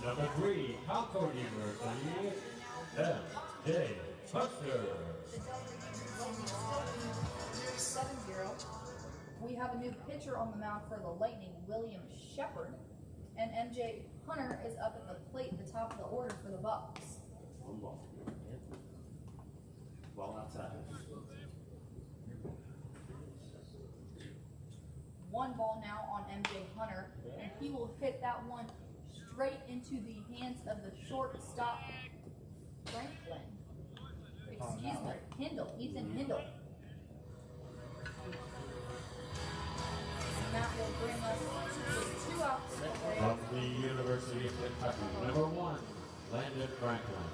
number 3, Halco University, M.J. Buster. 7-0. We have a new pitcher on the mound for the Lightning, William Shepard, and MJ Hunter is up at the plate at the top of the order for the Bucks. 1 ball. Ball outside. 1 ball now on MJ Hunter, and he will hit that one straight into the hands of the shortstop, Franklin. Excuse me, Hindle, Ethan Hindle. And that will bring us to 2 outs away. From the University of Kentucky, number 1, Landon Franklin.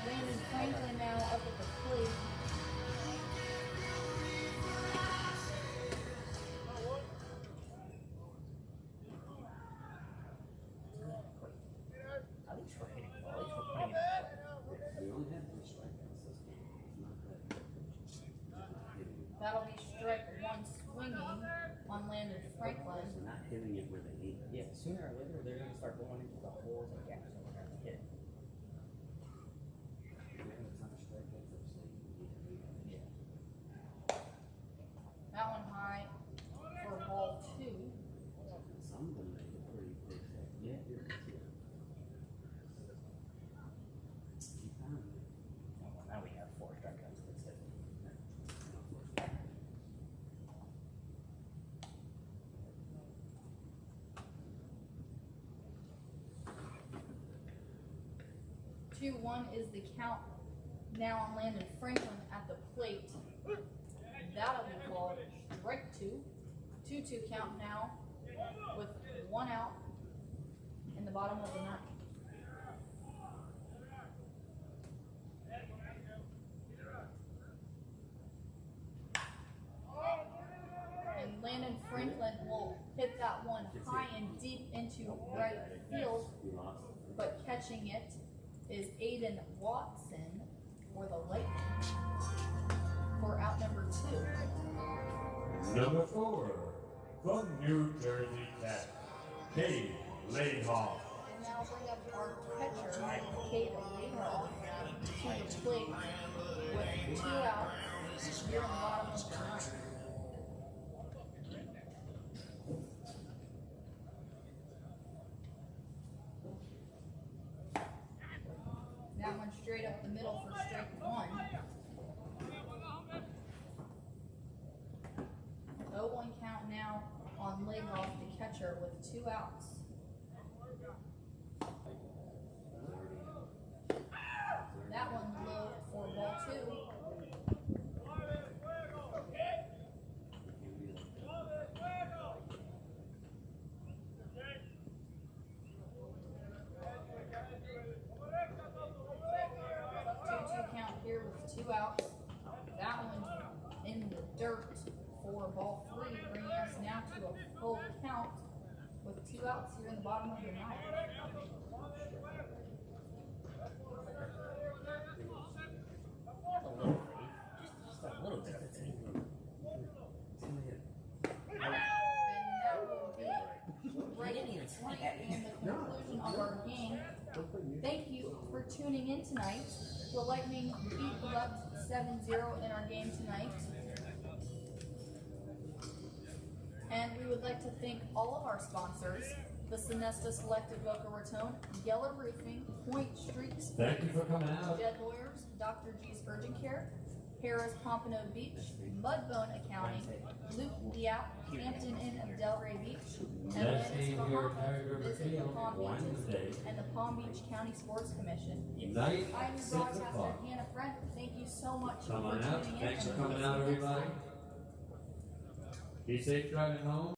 Landon Franklin now up at the plate. At least we're hitting. At least we're putting it in play. We only had 3 strikeouts this game. It's not good. That'll be strike one swinging on Landon Franklin. We're not hitting it where they need it. Yeah, sooner or later they're gonna start going into the holes and gaps that we're gonna hit. Yeah. That one high for ball 2. Some of them make it pretty big. Yeah, here it is. Keep on it. Well, now we have 4 strikeouts instead of 2-1 is the count now on Landon Franklin at the plate. That'll be called strike 2. 2-2 count now with 1 out in the bottom of the 9th. And Landon Franklin will hit that one high and deep into right field, You lost. but catching it is Aiden Watson for the Lightning for out number 2. Number 4, from New Jersey Tech, Cade Laidhoff. And now bring up our catcher, Cade Laidhoff, to the plate with 2 outs here in the bottom of the 9th. That one straight up the middle for strike 1. 0-1 count now on Laidhoff, the catcher, with 2 outs. That one low for ball 2. Count here with 2 outs. That one in the dirt for ball 3, bringing us now to a full count with 2 outs here in the bottom of the 9th. just a little bit of it. And that will be right in the conclusion of our game. Thank you for tuning in tonight. The Lightning beat the Bucks 7-0 in our game tonight. And we would like to thank all of our sponsors: the Sonesta Selective Boca Raton, Geller Roofing, Point Streaks, Thank you for coming out. Dead Lawyers, Dr. G's Urgent Care, Harris Pompano Beach, Mudbone Accounting, Luke Diap, Hampton Inn of Delray Beach, Next Atlantis game here at Bahamas, Tiger River Visit the Field, Palm Beaches, Wednesday, and the Palm Beach County Sports Commission. night, I'm 6 broadcaster o'clock. Hannah Friend. Thank you so much Come for on out. tuning in. Thanks for and coming we'll out, see you next everybody. time. Be safe driving home.